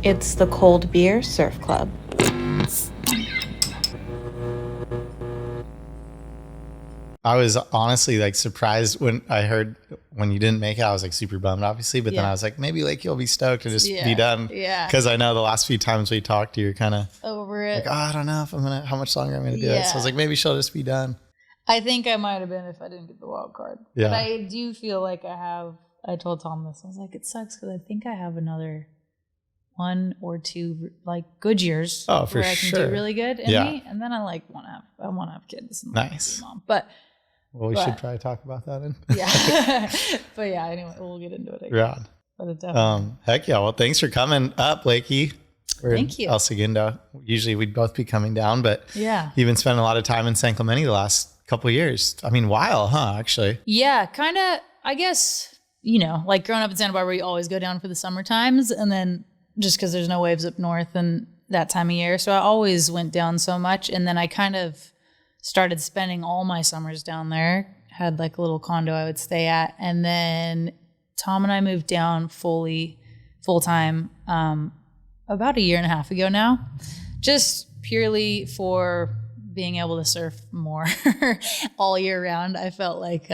It's the Cold Beer Surf Club. I was honestly like surprised when I heard when you didn't make it. I was like super bummed, obviously, but then I was like, maybe like you'll be stoked to just be done. Yeah. Because I know the last few times we talked, you're kind of over it. like, I don't know if how much longer I'm gonna do it. So I was like, maybe she'll just be done. I think I might have been if I didn't get the wild card. Yeah. But I do feel like I told Tom this. I was like, it sucks because I think I have another 1 or 2 like good years where I can do really good in me, and then I want to have kids. And nice, mom. But we should probably talk about that. Yeah, but yeah. Anyway, we'll get into it. Yeah. But it definitely. Heck yeah! Well, thanks for coming up, Blakey. Thank you. El Segundo. Usually we'd both be coming down, but yeah, you've been spending a lot of time in San Clemente the last couple of years. I mean, while, huh? Actually. Yeah, kind of. I guess like growing up in Santa Barbara, you always go down for the summer times, and then just because there's no waves up north and that time of year, so I always went down so much, and then I kind of started spending all my summers down there. Had like a little condo I would stay at, and then Tom and I moved down full time about 1.5 years ago now, just purely for being able to surf more all year round. I felt like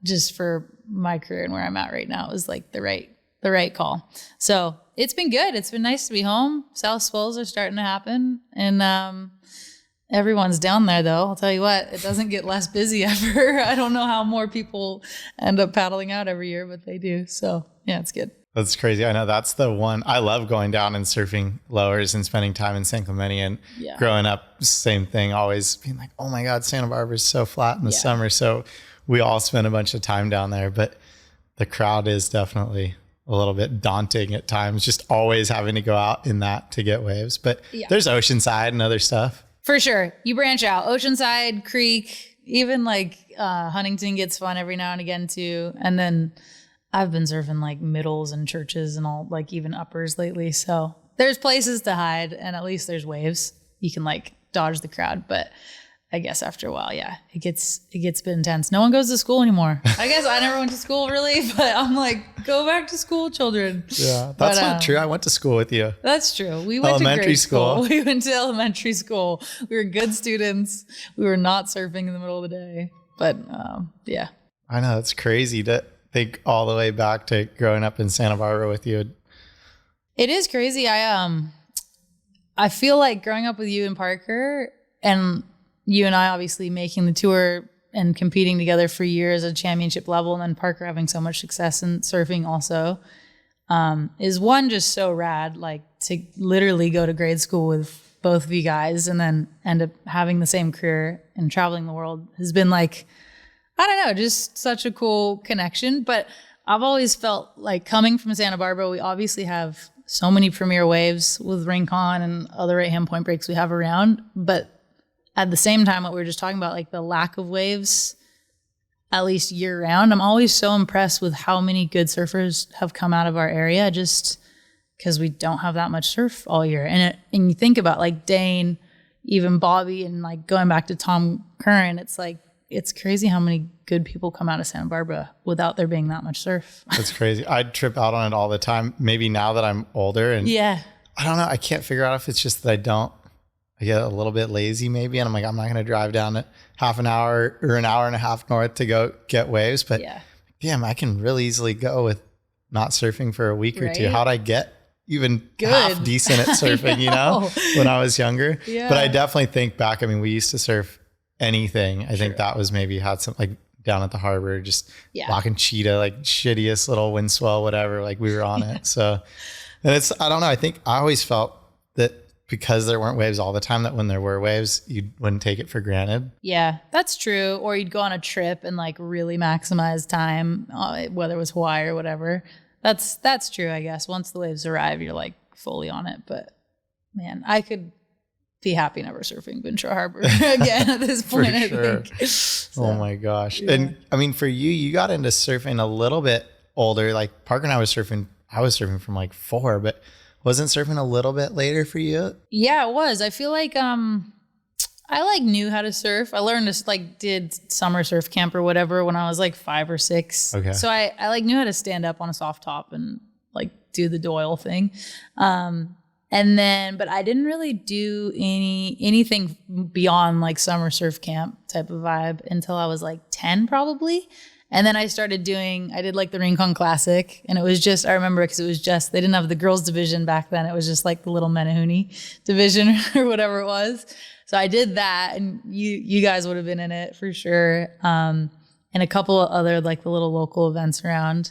just for my career and where I'm at right now, it was like the right call. So it's been good. It's been nice to be home. South swells are starting to happen, and everyone's down there, though. I'll tell you what, it doesn't get less busy ever. I don't know how more people end up paddling out every year, but they do. So, yeah, it's good. That's crazy. I know that's the one. I love going down and surfing lowers and spending time in San Clemente. And growing up, same thing, always being like, oh my God, Santa Barbara is so flat in the summer. So we all spend a bunch of time down there. But the crowd is definitely a little bit daunting at times, just always having to go out in that to get waves. But there's Oceanside and other stuff. For sure. You branch out. Oceanside, Creek, even like Huntington gets fun every now and again too. And then I've been surfing like middles and churches and all, like even uppers lately. So there's places to hide, and at least there's waves. You can like dodge the crowd. But I guess after a while, it gets a bit intense. No one goes to school anymore. I guess I never went to school really, but I'm like, go back to school, children. Yeah, that's not true. I went to school with you. That's true. We went to grade school. We went to elementary school. We were good students. We were not surfing in the middle of the day. But yeah. I know, it's crazy to think all the way back to growing up in Santa Barbara with you. It is crazy. I feel like growing up with you and Parker, and you and I obviously making the tour and competing together for years at championship level, and then Parker having so much success in surfing also, is one just so rad, like to literally go to grade school with both of you guys and then end up having the same career and traveling the world has been like, I don't know, just such a cool connection. But I've always felt like coming from Santa Barbara, we obviously have so many premier waves with Rincon and other right-hand point breaks we have around, but at the same time, what we were just talking about, like the lack of waves, at least year round, I'm always so impressed with how many good surfers have come out of our area just because we don't have that much surf all year. And you think about like Dane, even Bobby, and like going back to Tom Curran, it's like, it's crazy how many good people come out of Santa Barbara without there being that much surf. That's crazy. I'd trip out on it all the time. Maybe now that I'm older and I don't know, I can't figure out if it's just that I get a little bit lazy maybe. And I'm like, I'm not going to drive down at half an hour or an hour and a half north to go get waves. But damn, I can really easily go with not surfing for a week or two. How'd I get even half decent at surfing, when I was younger? But I definitely think back, I mean, we used to surf anything. I think that was maybe had some like down at the harbor, just walking cheetah, like shittiest little wind swell, whatever, like we were on it. So, and I don't know. I think I always felt that because there weren't waves all the time, that when there were waves, you wouldn't take it for granted. Yeah, that's true. Or you'd go on a trip and like really maximize time, whether it was Hawaii or whatever. That's true, I guess. Once the waves arrive, you're like fully on it. But man, I could be happy never surfing Ventura Harbor again at this point, I think. So, oh my gosh. Yeah. And I mean, for you got into surfing a little bit older. Like Parker and I was surfing from like 4, but wasn't surfing a little bit later for you? Yeah, it was. I feel like I like knew how to surf. I learned to like did summer surf camp or whatever when I was like 5 or 6. Okay. So I like knew how to stand up on a soft top and like do the Doyle thing. And then, but I didn't really do anything beyond like summer surf camp type of vibe until I was like 10 probably. And then I did like the Rincon Classic, and it was just, I remember because it was just, they didn't have the girls division back then. It was just like the little Menehune division or whatever it was. So I did that, and you guys would have been in it for sure. And a couple of other like the little local events around.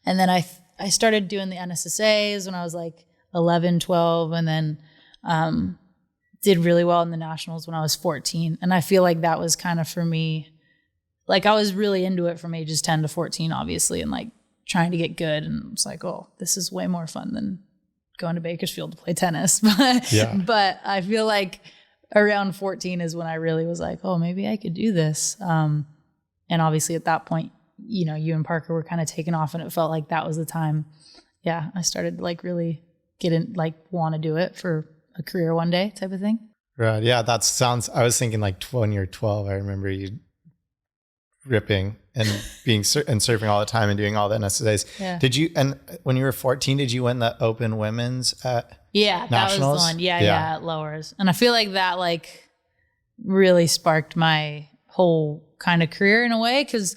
And then I started doing the NSSAs when I was like 11, 12, and then did really well in the nationals when I was 14. And I feel like that was kind of for me, like I was really into it from ages 10 to 14, obviously, and like trying to get good. And it's like, oh, this is way more fun than going to Bakersfield to play tennis. But I feel like around 14 is when I really was like, oh, maybe I could do this. And obviously at that point, you know, you and Parker were kind of taking off, and it felt like that was the time. Yeah, I started like really want to do it for a career one day type of thing. Right. Yeah, I was thinking like when you're 12, I remember you ripping and surfing all the time and doing all the NSAs. Yeah. Did you, and when you were 14, did you win the Open Women's at Nationals? That was the one. Yeah, at Lowers. And I feel like that like really sparked my whole kind of career in a way, because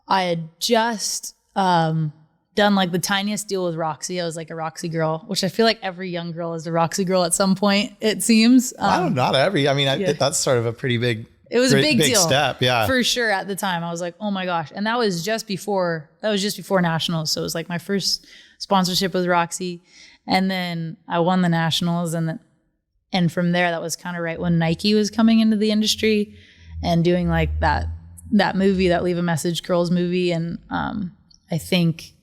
I had just done like the tiniest deal with Roxy. I was like a Roxy girl, which I feel like every young girl is a Roxy girl at some point, it seems. Not every. I mean, that's sort of a pretty big. It was a big deal. Step, yeah. For sure at the time. I was like, oh my gosh. And that was just before Nationals. So it was like my first sponsorship with Roxy. And then I won the Nationals. And from there, that was kind of right when Nike was coming into the industry and doing like that movie, that Leave a Message Girls movie. And I think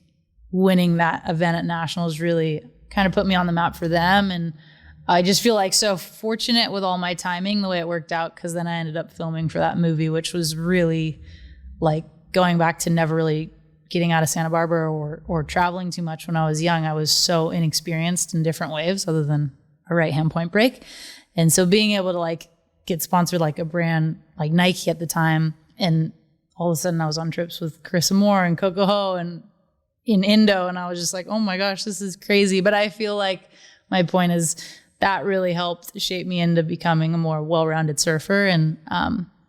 winning that event at Nationals really kind of put me on the map for them. And I just feel like so fortunate with all my timing, the way it worked out, because then I ended up filming for that movie, which was really like going back to never really getting out of Santa Barbara or traveling too much when I was young. I was so inexperienced in different waves other than a right-hand point break. And so being able to like get sponsored like a brand like Nike at the time, and all of a sudden I was on trips with Carissa Moore and Coco Ho and in Indo, and I was just like, oh my gosh, this is crazy. But I feel like my point is that really helped shape me into becoming a more well-rounded surfer, and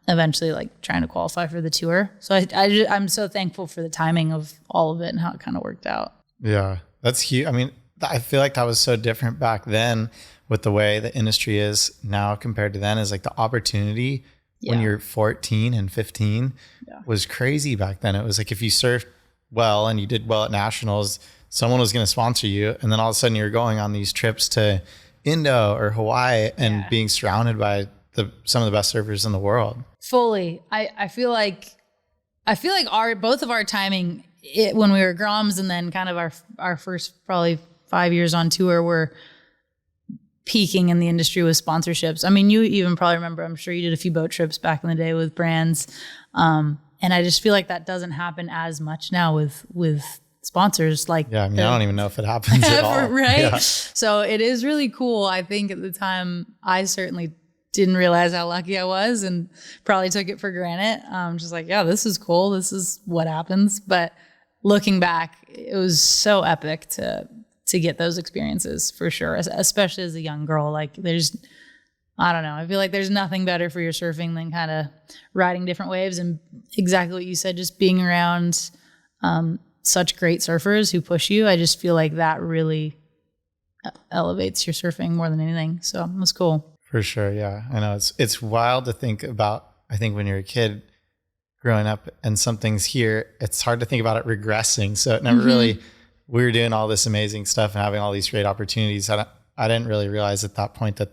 eventually like trying to qualify for the tour. So I'm so thankful for the timing of all of it and how it kind of worked out. Yeah, that's huge. I mean, I feel like that was so different back then with the way the industry is now compared to then, is like the opportunity when you're 14 and 15 was crazy back then. It was like if you surfed well and you did well at Nationals, someone was going to sponsor you. And then all of a sudden you're going on these trips to Indo or Hawaii and being surrounded by some of the best surfers in the world. Fully. I feel like both of our timing when we were Groms, and then kind of our first probably 5 years on tour, were peaking in the industry with sponsorships. I mean, you even probably remember, I'm sure you did a few boat trips back in the day with brands. And I just feel like that doesn't happen as much now with sponsors. Like, I mean, I don't even know if it happens at all. Right? Yeah. So it is really cool. I think at the time, I certainly didn't realize how lucky I was and probably took it for granted. Just like, yeah, this is cool. This is what happens. But looking back, it was so epic to get those experiences for sure, especially as a young girl. Like I don't know. I feel like there's nothing better for your surfing than kind of riding different waves, and exactly what you said, just being around such great surfers who push you. I just feel like that really elevates your surfing more than anything. So it was cool. For sure. Yeah. I know it's wild to think about. I think when you're a kid growing up and something's here, it's hard to think about it regressing. So it never really, we were doing all this amazing stuff and having all these great opportunities. I didn't really realize at that point that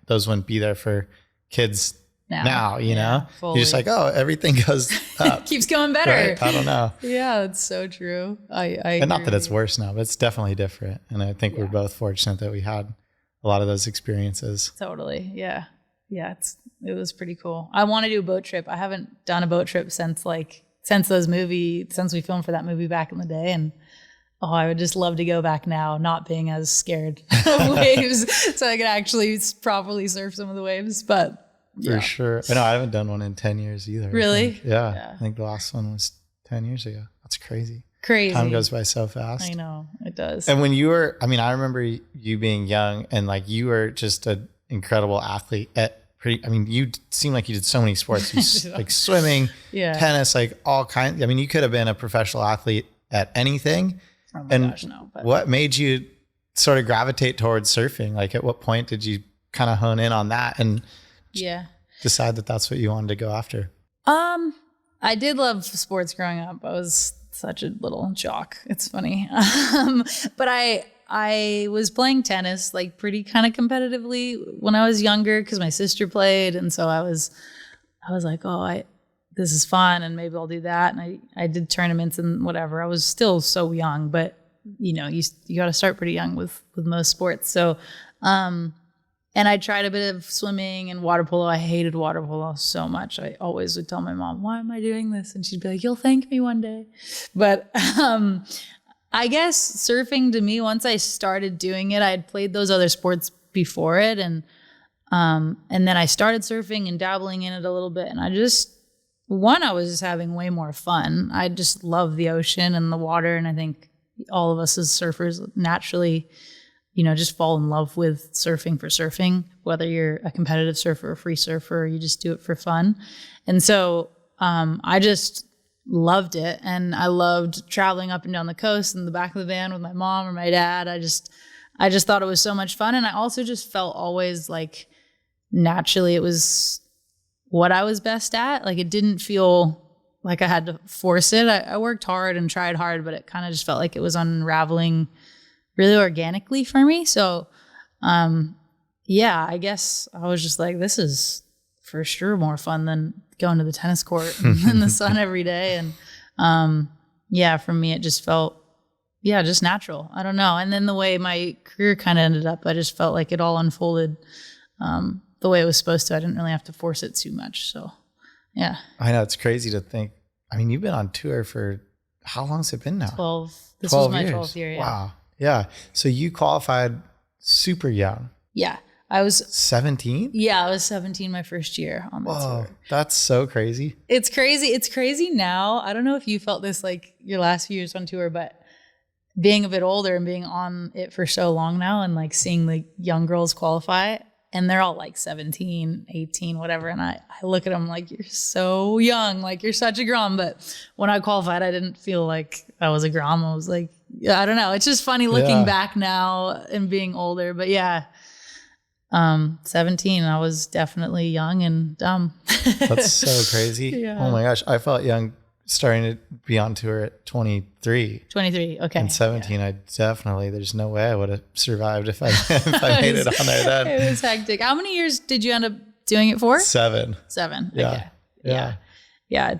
those wouldn't be there for kids now, you know, fully. You're just like, oh, everything goes up. Keeps going better. Right? I don't know. Yeah, it's so true. And not that it's worse now, but it's definitely different. And I think we're both fortunate that we had a lot of those experiences. Totally. Yeah. Yeah. It was pretty cool. I want to do a boat trip. I haven't done a boat trip since we filmed for that movie back in the day. And I would just love to go back now, not being as scared of waves, so I could actually properly surf some of the waves. But for sure. I know I haven't done one in 10 years either. Really? Yeah. I think the last one was 10 years ago. That's crazy. Crazy. Time goes by so fast. I know it does. And when you were, I mean, I remember you being young and like you were just an incredible athlete you seem like you did so many sports, like swimming, tennis, like all kinds. I mean, you could have been a professional athlete at anything. Oh my gosh, no. But what made you sort of gravitate towards surfing? Like at what point did you kind of hone in on that and decide that that's what you wanted to go after? I did love sports growing up. I was such a little jock. It's funny. But I was playing tennis like pretty kind of competitively when I was younger because my sister played. And so I was like, oh, this is fun and maybe I'll do that. And I did tournaments and whatever. I was still so young, but you got to start pretty young with most sports. So, and I tried a bit of swimming and water polo. I hated water polo so much. I always would tell my mom, why am I doing this? And she'd be like, you'll thank me one day. But I guess surfing to me, once I started doing it, I had played those other sports before it. And then I started surfing and dabbling in it a little bit. And I was just having way more fun. I just love the ocean and the water. And I think all of us as surfers naturally just fall in love with surfing for surfing, whether you're a competitive surfer, a free surfer, or you just do it for fun. And so I just loved it. And I loved traveling up and down the coast in the back of the van with my mom or my dad. I just thought it was so much fun. And I also just felt always like naturally it was what I was best at. Like it didn't feel like I had to force it. I worked hard and tried hard, but it kind of just felt like it was unraveling really organically for me. So, I guess I was just like, this is for sure more fun than going to the tennis court in the sun every day. And, for me, it just felt, just natural. I don't know. And then the way my career kind of ended up, I just felt like it all unfolded, the way it was supposed to. I didn't really have to force it too much. So, yeah. I know it's crazy to think. I mean, you've been on tour for how long's it been now? 12. This was my 12th year. Yeah. Wow. Yeah. So you qualified super young. Yeah. I was 17? Yeah, I was 17 my first year on the tour. That's so crazy. It's crazy. It's crazy now. I don't know if you felt this like your last few years on tour, but being a bit older and being on it for so long now and like seeing the young girls qualify and they're all like 17, 18, whatever. And I look at them like, you're so young, like you're such a grom. But when I qualified, I didn't feel like I was a grom. I was like, I don't know. It's just funny looking back now and being older, but 17, I was definitely young and dumb. That's so crazy. Yeah. Oh my gosh. I felt young starting to be on tour at 23. 23. Okay. And 17, there's no way I would have survived if I made it on there then. It was hectic. How many years did you end up doing it for? 7. 7. Yeah. Okay. Yeah.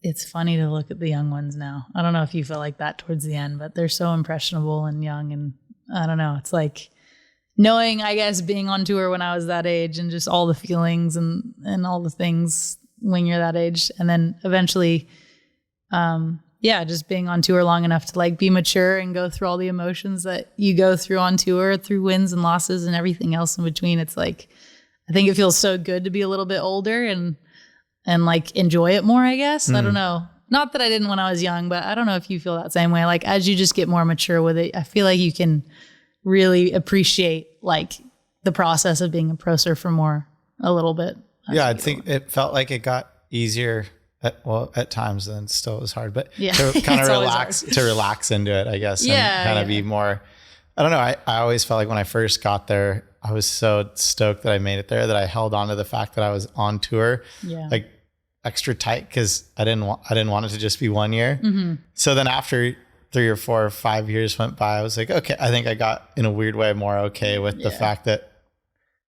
It's funny to look at the young ones now. I don't know if you feel like that towards the end, but they're so impressionable and young. And I don't know. It's like knowing, I guess, being on tour when I was that age and just all the feelings and all the things when you're that age. And then eventually, just being on tour long enough to like be mature and go through all the emotions that you go through on tour, through wins and losses and everything else in between. It's like, I think it feels so good to be a little bit older and like enjoy it more, I guess. I don't know. Not that I didn't when I was young, but I don't know if you feel that same way. Like as you just get more mature with it, I feel like you can really appreciate like the process of being a pro surfer more a little bit. I think it felt like it got easier at times, then still it was hard, but to kind of relax into it, I guess, and kind of be more, I don't know. I always felt like when I first got there, I was so stoked that I made it there that I held on to the fact that I was on tour, like extra tight. Cause I didn't want it to just be 1 year. Mm-hmm. So then after 3 or 4 or 5 years went by, I was like, okay, I think I got in a weird way more okay with the fact that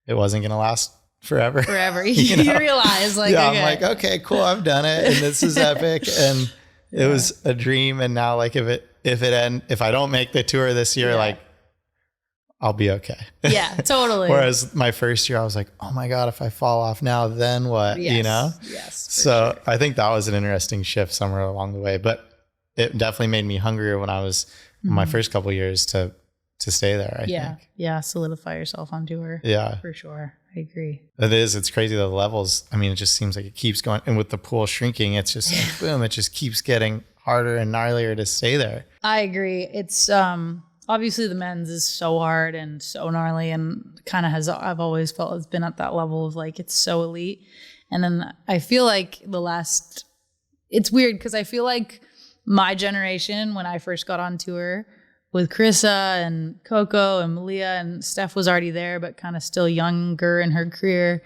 it wasn't going to last forever. You realize like, okay. I'm like, okay, cool. I've done it. And this is epic. And it was a dream. And now like if I don't make the tour this year, like I'll be okay. Yeah, totally. Whereas my first year, I was like, oh my God, if I fall off now, then what, Yes. So sure. I think that was an interesting shift somewhere along the way, but it definitely made me hungrier when I was my first couple of years to stay there. I think. Yeah. Solidify yourself on tour. Yeah, for sure. I agree. It's crazy. The levels. I mean, it just seems like it keeps going. And with the pool shrinking, it's just like, boom, it just keeps getting harder and gnarlier to stay there. I agree. It's obviously the men's is so hard and so gnarly, and kind of I've always felt it's been at that level of like it's so elite. And then I feel like it's weird because I feel like my generation, when I first got on tour with Carissa and Coco and Malia, and Steph was already there, but kind of still younger in her career.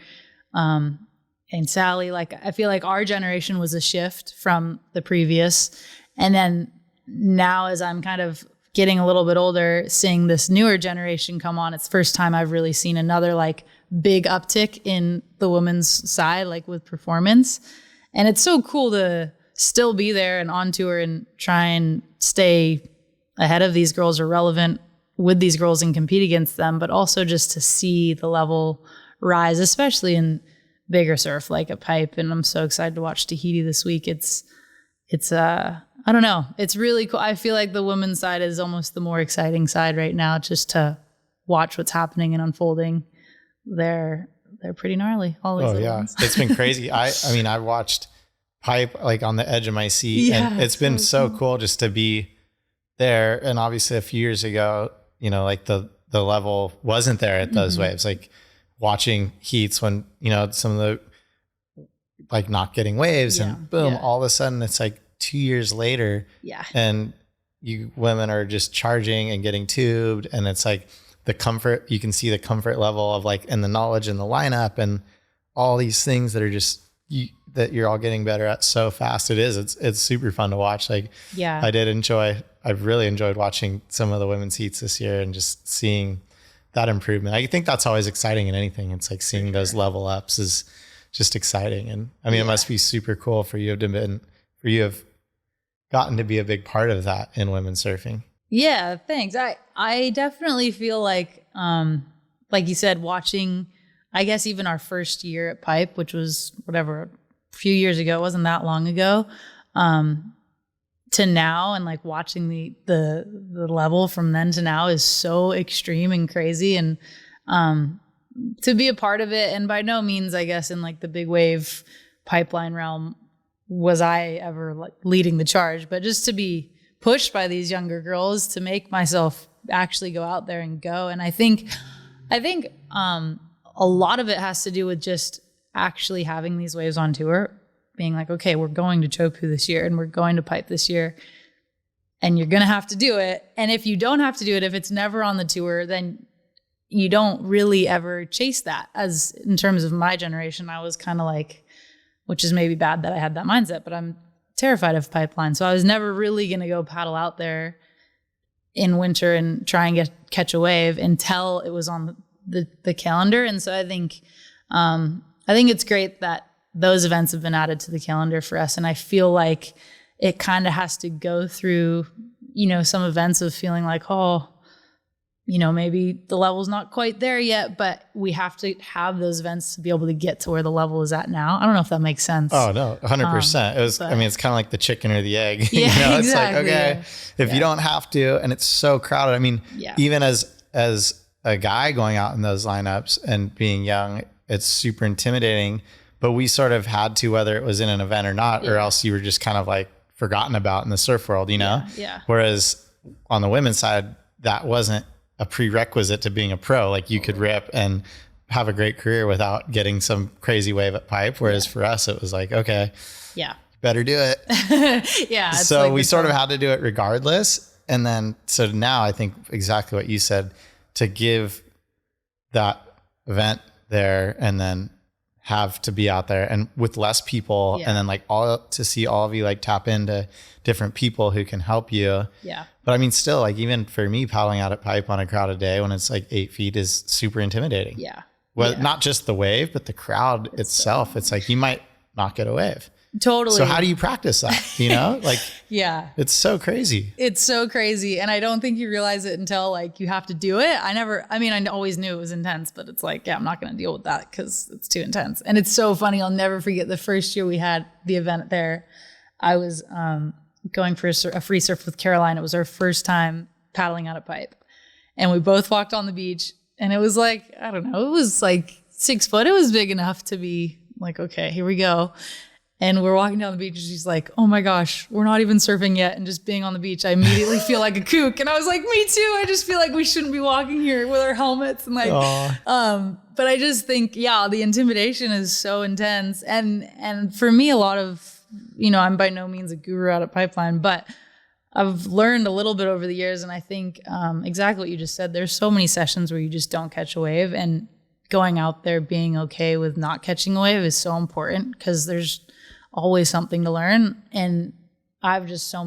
And Sally, like, I feel like our generation was a shift from the previous. And then now as I'm kind of getting a little bit older, seeing this newer generation come on, it's the first time I've really seen another like big uptick in the women's side, like with performance. And it's so cool to still be there and on tour and try and stay ahead of these girls or relevant with these girls and compete against them, but also just to see the level rise, especially in bigger surf like a pipe. And I'm so excited to watch Tahiti this week. It's I don't know. It's really cool. I feel like the women's side is almost the more exciting side right now, just to watch what's happening and unfolding. They're pretty gnarly. All these ones. It's been crazy. I mean, I watched pipe like on the edge of my seat, and it's been so cool just to be there. And obviously a few years ago, you know, like the level wasn't there at those waves, like watching heats when, you know, some of the like not getting waves and boom, all of a sudden it's like 2 years later and you women are just charging and getting tubed, and it's like the comfort, you can see the comfort level of like, and the knowledge in the lineup and all these things that are just that you're all getting better at so fast. It's super fun to watch. Like, I've really enjoyed watching some of the women's heats this year and just seeing that improvement. I think that's always exciting in anything. It's like seeing those level ups is just exciting. And I mean, it must be super cool for you to have gotten to be a big part of that in women's surfing. Yeah, thanks. I definitely feel like you said, watching, I guess even our first year at Pipe, which was whatever, a few years ago, it wasn't that long ago, to now, and like watching the level from then to now is so extreme and crazy. And to be a part of it, and by no means, I guess, in like the big wave pipeline realm was I ever like leading the charge, but just to be pushed by these younger girls to make myself actually go out there and go. And I think a lot of it has to do with just actually having these waves on tour, being like, okay, we're going to Chopu this year and we're going to Pipe this year, and you're going to have to do it. And if you don't have to do it, if it's never on the tour, then you don't really ever chase that. As in terms of my generation, I was kind of like, which is maybe bad that I had that mindset, but I'm terrified of pipeline. So I was never really going to go paddle out there in winter and try and catch a wave until it was on the calendar. And so I think it's great that those events have been added to the calendar for us. And I feel like it kind of has to go through, you know, some events of feeling like, oh, you know, maybe the level's not quite there yet, but we have to have those events to be able to get to where the level is at now. I don't know if that makes sense. Oh no, 100%. It's kind of like the chicken or the egg. Yeah, you know, it's exactly. like, okay, if you don't have to, and it's so crowded. I mean, even as a guy going out in those lineups and being young, it's super intimidating, but we sort of had to, whether it was in an event or not, or else you were just kind of like forgotten about in the surf world, you know? Yeah. Whereas on the women's side, that wasn't a prerequisite to being a pro. Like you could rip and have a great career without getting some crazy wave at Pipe. Whereas for us, it was like, okay, better do it. So like we sort of had to do it regardless. And then, so now I think exactly what you said, to give that event there and then have to be out there and with less people and then like all to see all of you like tap into different people who can help you. Yeah. But I mean, still, like even for me, paddling out at Pipe on a crowded day when it's like 8 feet is super intimidating. Yeah. Well, not just the wave, but the crowd itself. It's like you might not get a wave. Totally. So how do you practice that? You know, like, it's so crazy. It's so crazy. And I don't think you realize it until like you have to do it. I always knew it was intense, but it's like, I'm not going to deal with that because it's too intense. And it's so funny. I'll never forget the first year we had the event there. I was going for a free surf with Caroline. It was our first time paddling out a Pipe. And we both walked on the beach. And it was like, I don't know, it was like 6 foot. It was big enough to be like, okay, here we go. And we're walking down the beach and she's like, oh my gosh, we're not even surfing yet. And just being on the beach, I immediately feel like a kook. And I was like, me too. I just feel like we shouldn't be walking here with our helmets. And like, but I just think, yeah, the intimidation is so intense. And for me, a lot of, you know, I'm by no means a guru out at Pipeline, but I've learned a little bit over the years. And I think exactly what you just said, there's so many sessions where you just don't catch a wave, and going out there being okay with not catching a wave is so important, because there's always something to learn. And I've just so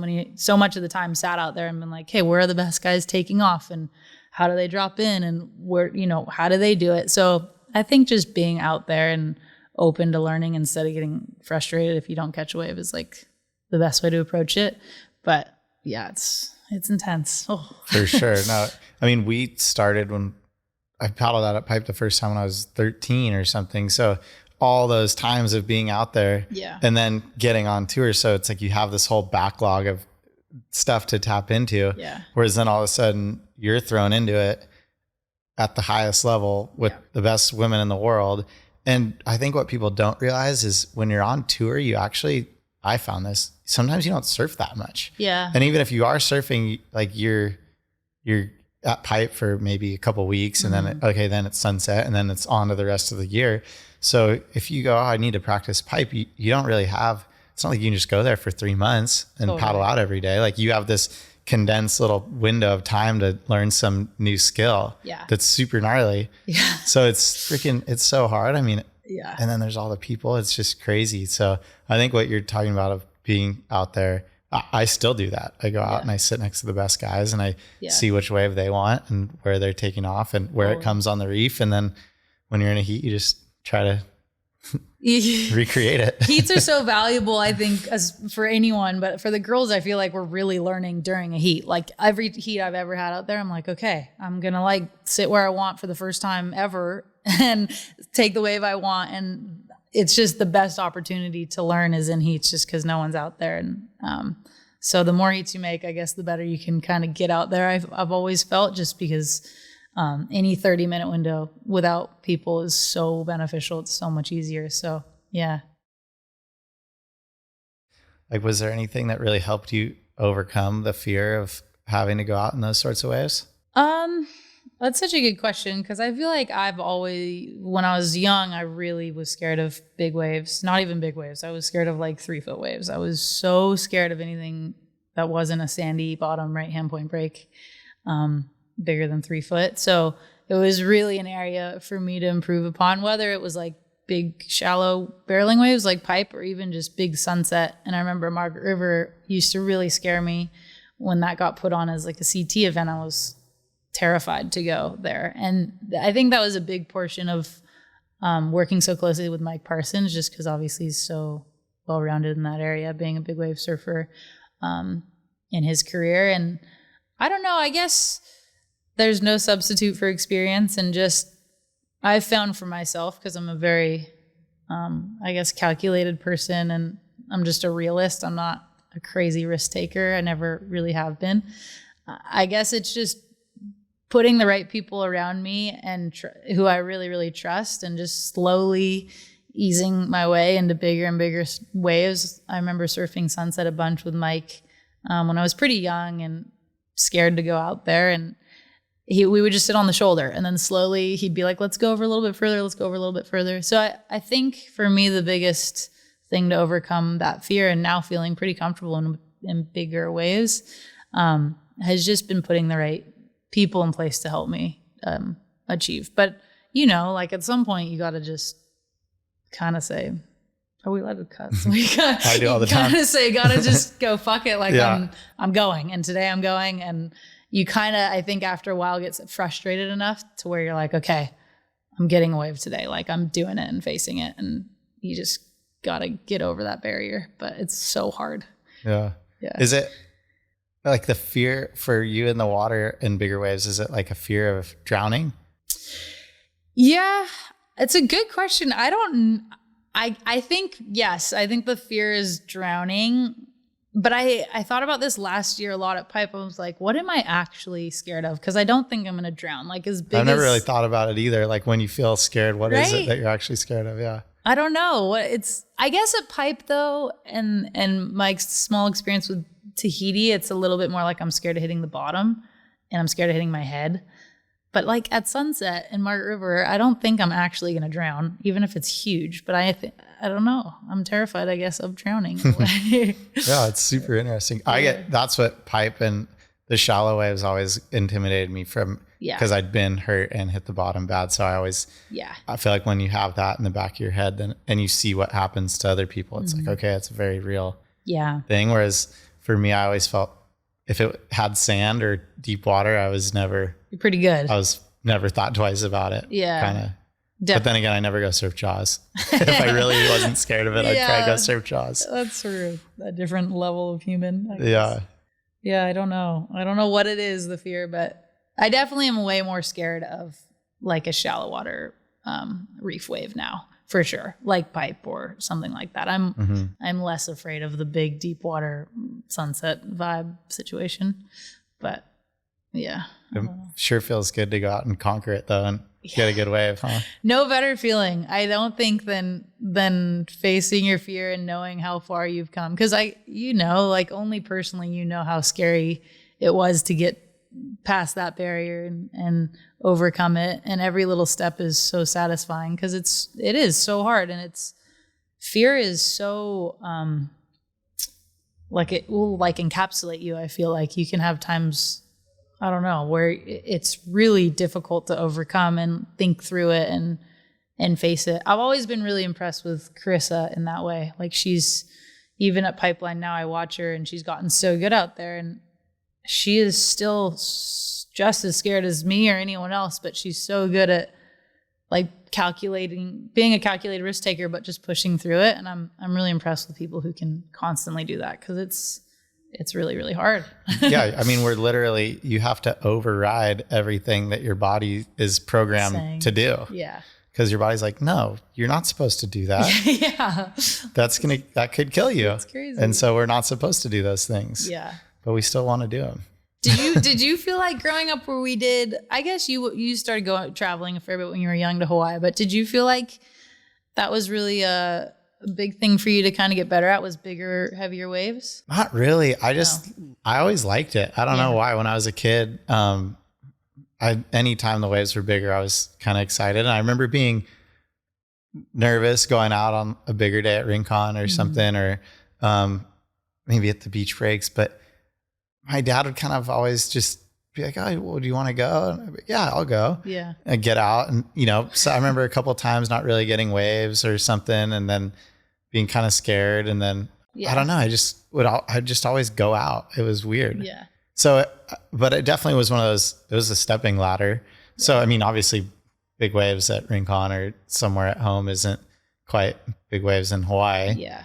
much of the time sat out there and been like, hey, where are the best guys taking off, and how do they drop in, and where, you know, how do they do it? So I think just being out there and open to learning instead of getting frustrated if you don't catch a wave is like the best way to approach it. But yeah, it's intense. Oh. For sure. No, I mean, we started when I paddled out at Pipe the first time when I was 13 or something. So all those times of being out there, and then getting on tour. So it's like you have this whole backlog of stuff to tap into. Yeah. Whereas then all of a sudden you're thrown into it at the highest level with the best women in the world. And I think what people don't realize is when you're on tour, you actually, I found this, sometimes you don't surf that much. Yeah. And even if you are surfing, like you're at Pipe for maybe a couple of weeks, and then then it's sunset, and then it's on to the rest of the year. So if you go, oh, I need to practice Pipe, you don't really have, it's not like you can just go there for 3 months and paddle out every day. Like you have this condensed little window of time to learn some new skill that's super gnarly. Yeah. So it's so hard. I mean, and then there's all the people, it's just crazy. So I think what you're talking about of being out there, I still do that. I go out and I sit next to the best guys, and I see which wave they want and where they're taking off and where it comes on the reef. And then when you're in a heat, you just try to recreate it. Heats are so valuable, I think, as for anyone, but for the girls, I feel like we're really learning during a heat. Like every heat I've ever had out there, I'm like, okay, I'm going to like sit where I want for the first time ever and take the wave I want. And it's just the best opportunity to learn is in heats, just because no one's out there. And so the more heats you make, I guess the better you can kind of get out there. I've always felt, just because any 30-minute window without people is so beneficial. It's so much easier. So yeah. Like, was there anything that really helped you overcome the fear of having to go out in those sorts of waves? That's such a good question, because I feel like I've always, when I was young, I really was scared of big waves. Not even big waves. I was scared of like 3-foot waves. I was so scared of anything that wasn't a sandy bottom right hand point break, bigger than 3 foot. So it was really an area for me to improve upon, whether it was like big, shallow barreling waves like Pipe, or even just big sunset. And I remember Margaret River used to really scare me when that got put on as like a CT event. I was terrified to go there. And I think that was a big portion of working so closely with Mike Parsons, just because obviously he's so well-rounded in that area, being a big wave surfer in his career. And I don't know, I guess there's no substitute for experience. And just, I've found for myself, because I'm a very, I guess, calculated person, and I'm just a realist. I'm not a crazy risk taker. I never really have been. I guess it's just putting the right people around me and who I really, really trust, and just slowly easing my way into bigger and bigger waves. I remember surfing Sunset a bunch with Mike when I was pretty young and scared to go out there. And we would just sit on the shoulder, and then slowly he'd be like, let's go over a little bit further. Let's go over a little bit further. So I think for me, the biggest thing to overcome that fear, and now feeling pretty comfortable in bigger waves, has just been putting the right people in place to help me achieve. But, you know, like at some point you got to just kind of say, are we allowed to cut? I do all the time. Gotta just go, fuck it. Like I'm going, and today I'm going. And you kind of, I think after a while gets frustrated enough to where you're like, okay, I'm getting a wave today. Like I'm doing it and facing it. And you just got to get over that barrier, but it's so hard. Yeah. Is it like the fear for you in the water in bigger waves? Is it like a fear of drowning? Yeah, it's a good question. I think, yes, I think the fear is drowning, but I thought about this last year a lot at Pipe. I was like, what am I actually scared of? Because I don't think I'm going to drown. Like as big I've never really thought about it either. Like when you feel scared, what is it that you're actually scared of? Yeah. I don't know what I guess a pipe though, and my small experience with Tahiti, it's a little bit more like I'm scared of hitting the bottom and I'm scared of hitting my head. But like at sunset in Margaret River, I don't think I'm actually going to drown, even if it's huge. But I don't know. I'm terrified, I guess, of drowning in a way. Yeah, it's super interesting. That's what pipe and the shallow waves always intimidated me from, because I'd been hurt and hit the bottom bad. So I feel like when you have that in the back of your head, then and you see what happens to other people, it's like, okay, it's a very real thing. Whereas for me, I always felt if it had sand or deep water, I was never pretty good. I was never thought twice about it. Yeah. Kind of. But then again, I never go surf Jaws. If I really wasn't scared of it, I'd probably go surf Jaws. That's true. A different level of human. I guess. Yeah. Yeah, I don't know. I don't know what it is, the fear, but I definitely am way more scared of like a shallow water reef wave now, for sure. Like pipe or something like that. I'm less afraid of the big deep water sunset vibe situation. But yeah. It sure feels good to go out and conquer it though and get a good wave, huh? No better feeling, I don't think, than facing your fear and knowing how far you've come. Because like only personally, how scary it was to get past that barrier and overcome it. And every little step is so satisfying because it is so hard, and fear is so like it will like encapsulate you. I feel like you can have times, I don't know, where it's really difficult to overcome and think through it and face it. I've always been really impressed with Carissa in that way. Like she's, even at Pipeline now, I watch her and she's gotten so good out there, and she is still just as scared as me or anyone else, but she's so good at like being a calculated risk taker, but just pushing through it. And I'm really impressed with people who can constantly do that, because it's really, really hard. Yeah. I mean, you have to override everything that your body is programmed to do. Yeah. Because your body's like, no, you're not supposed to do that. Yeah. That could kill you. That's crazy. And so we're not supposed to do those things. Yeah. But we still want to do them. Did you feel like growing up where we did, I guess you started traveling a fair bit when you were young to Hawaii, but did you feel like that was really a big thing for you to kind of get better at, was bigger, heavier waves? Not really. I always liked it. I don't know why. When I was a kid, anytime the waves were bigger, I was kind of excited. And I remember being nervous going out on a bigger day at Rincon or something, or maybe at the beach breaks. But my dad would kind of always just be like, oh, well, do you want to go? And I'd be, yeah, I'll go. Yeah. And get out. And, so I remember a couple of times not really getting waves or something, and then being kind of scared. And then, I don't know, I'd just always go out. It was weird. Yeah. So, but it definitely was one of those, it was a stepping ladder. So, I mean, obviously big waves at Rincon or somewhere at home isn't quite big waves in Hawaii. Yeah.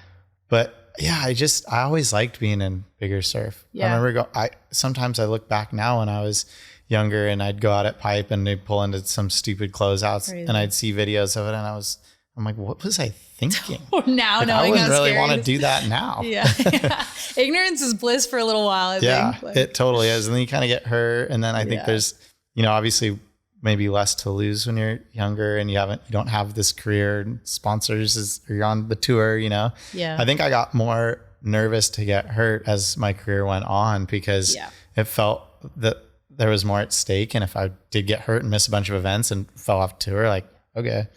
But yeah, I always liked being in bigger surf. Yeah. I remember sometimes I look back now when I was younger and I'd go out at Pipe and they'd pull into some stupid closeouts. Crazy. And I'd see videos of it and I'm like, what was I thinking? Now, I wouldn't really want to do that now. Yeah. Ignorance is bliss for a little while, I think. Yeah, it totally is. And then you kind of get hurt. And then I think there's, obviously maybe less to lose when you're younger and you don't have this career and sponsors or you're on the tour, Yeah. I think I got more nervous to get hurt as my career went on, because it felt that there was more at stake. And if I did get hurt and miss a bunch of events and fell off tour, like, okay,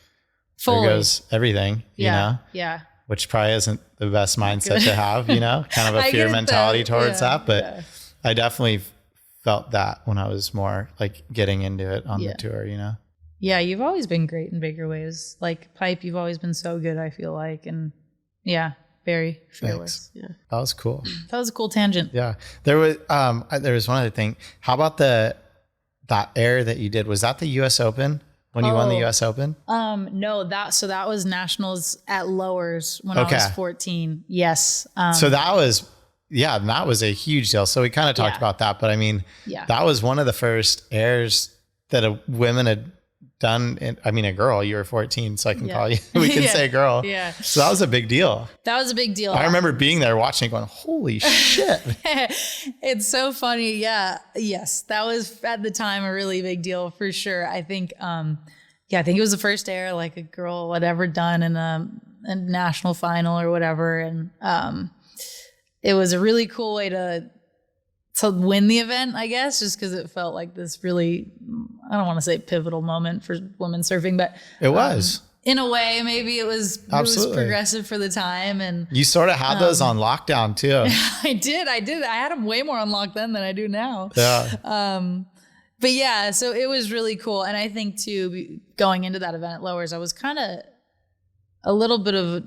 there goes everything, Yeah. Which probably isn't the best mindset to have, kind of a fear mentality towards that. But I definitely felt that when I was more like getting into it on the tour, Yeah, you've always been great in bigger waves. Like Pipe, you've always been so good, I feel like. And very fearless. Thanks. Yeah. That was cool. That was a cool tangent. Yeah. There was one other thing. How about that air that you did? Was that the US Open? When you won the US Open? No, that was nationals at Lowers when I was 14. Yes. So that was a huge deal. So we kind of talked about that, but I mean, that was one of the first airs that a women had done. A girl, you were 14, so I can call you, we can say girl. Yeah. So that was a big deal. That was a big deal. I remember being there watching it going, holy shit. It's so funny. Yeah. Yes. That was at the time a really big deal for sure. I think, I think it was the first air like a girl had ever done in a national final or whatever. And it was a really cool way to win the event, I guess, just because it felt like this really, I don't want to say pivotal moment for women surfing, but it was. In a way, maybe it was progressive for the time. And you sort of had those on lockdown too. I did. I had them way more on lock then than I do now. Yeah. But yeah, so it was really cool. And I think too, going into that event at Lowers, I was kind of a little bit of,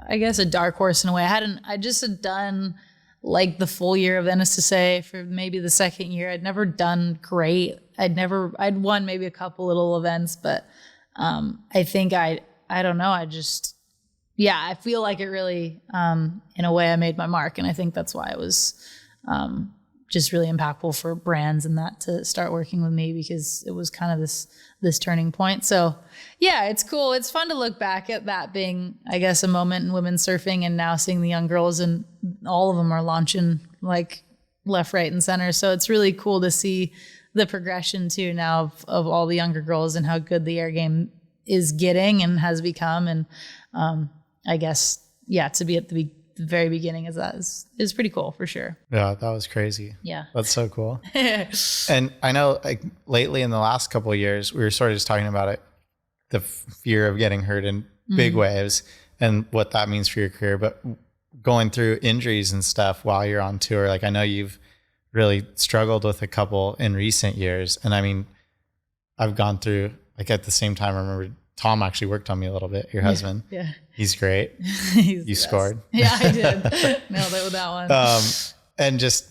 I guess, a dark horse in a way. I just had done like the full year of NSSA for maybe the second year. I'd never done great. I'd won maybe a couple little events, but I think I don't know. I feel like it really, in a way I made my mark. And I think that's why it was, just really impactful for brands and that to start working with me, because it was kind of this turning point. So yeah, it's cool. It's fun to look back at that being, I guess, a moment in women's surfing, and now seeing the young girls, and all of them are launching like left, right, and center. So it's really cool to see the progression too now of all the younger girls and how good the air game is getting and has become. And I guess, yeah, to be at the very beginning of that is pretty cool for sure. Yeah, that was crazy. Yeah. That's so cool. And I know like lately in the last couple of years, we were sort of just talking about it, the fear of getting hurt in big waves and what that means for your career, but going through injuries and stuff while you're on tour, like I know you've really struggled with a couple in recent years. And I mean, I've gone through, like at the same time, I remember Tom actually worked on me a little bit, your husband. Yeah. He's great. You scored. Yeah, I did. Nailed it with that one.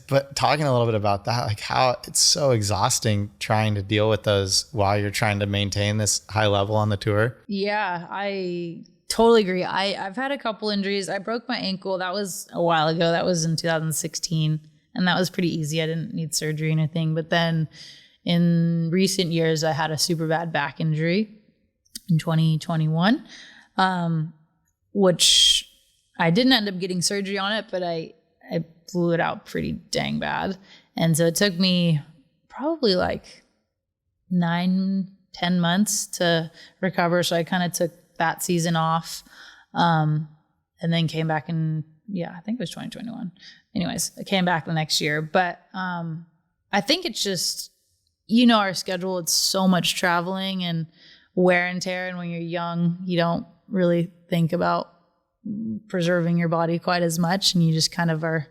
But talking a little bit about that, like how it's so exhausting trying to deal with those while you're trying to maintain this high level on the tour. Yeah, I totally agree. I've had a couple injuries. I broke my ankle. That was a while ago. That was in 2016. And that was pretty easy. I didn't need surgery or anything. But then in recent years, I had a super bad back injury in 2021, which I didn't end up getting surgery on it, but I blew it out pretty dang bad. And so it took me probably like 9-10 months to recover. So I kind of took that season off, and then came back in, I think it was 2021. Anyways, I came back the next year. But I think it's just, our schedule, it's so much traveling and wear and tear. And when you're young, you don't really think about preserving your body quite as much. And you just kind of are,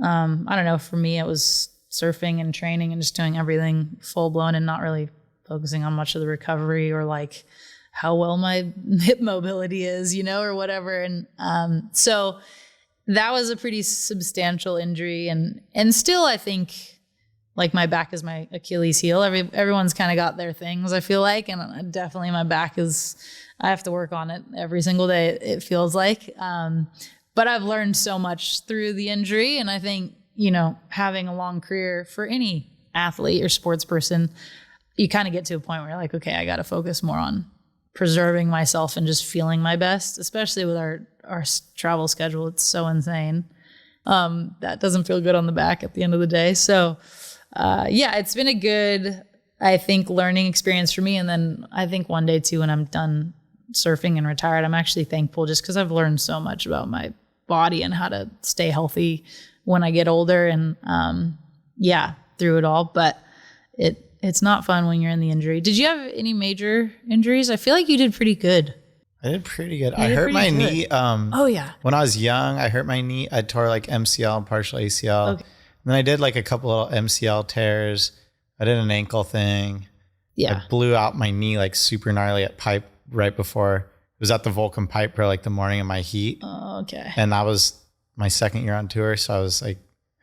I don't know, for me, it was surfing and training and just doing everything full blown and not really focusing on much of the recovery or like how well my hip mobility is, or whatever. And so that was a pretty substantial injury. And still, I think, like, my back is my Achilles heel. Everyone's kind of got their things, I feel like. And definitely my back I have to work on it every single day, it feels like. But I've learned so much through the injury. And I think, having a long career for any athlete or sports person, you kind of get to a point where you're like, okay, I got to focus more on preserving myself and just feeling my best, especially with our travel schedule. It's so insane. That doesn't feel good on the back at the end of the day. So, it's been a good, I think, learning experience for me. And then I think one day too, when I'm done surfing and retired, I'm actually thankful just because I've learned so much about my body and how to stay healthy when I get older and, through it all. But it's not fun when you're in the injury. Did you have any major injuries? I feel like you did pretty good. I did pretty good. I hurt my knee. When I was young, I hurt my knee. I tore like MCL and partial ACL. Okay. And then I did like a couple of MCL tears. I did an ankle thing. Yeah. I blew out my knee like super gnarly at pipe right before. It was at the Vulcan Pipe for like the morning of my heat. Oh, okay. And that was my second year on tour. So I was like,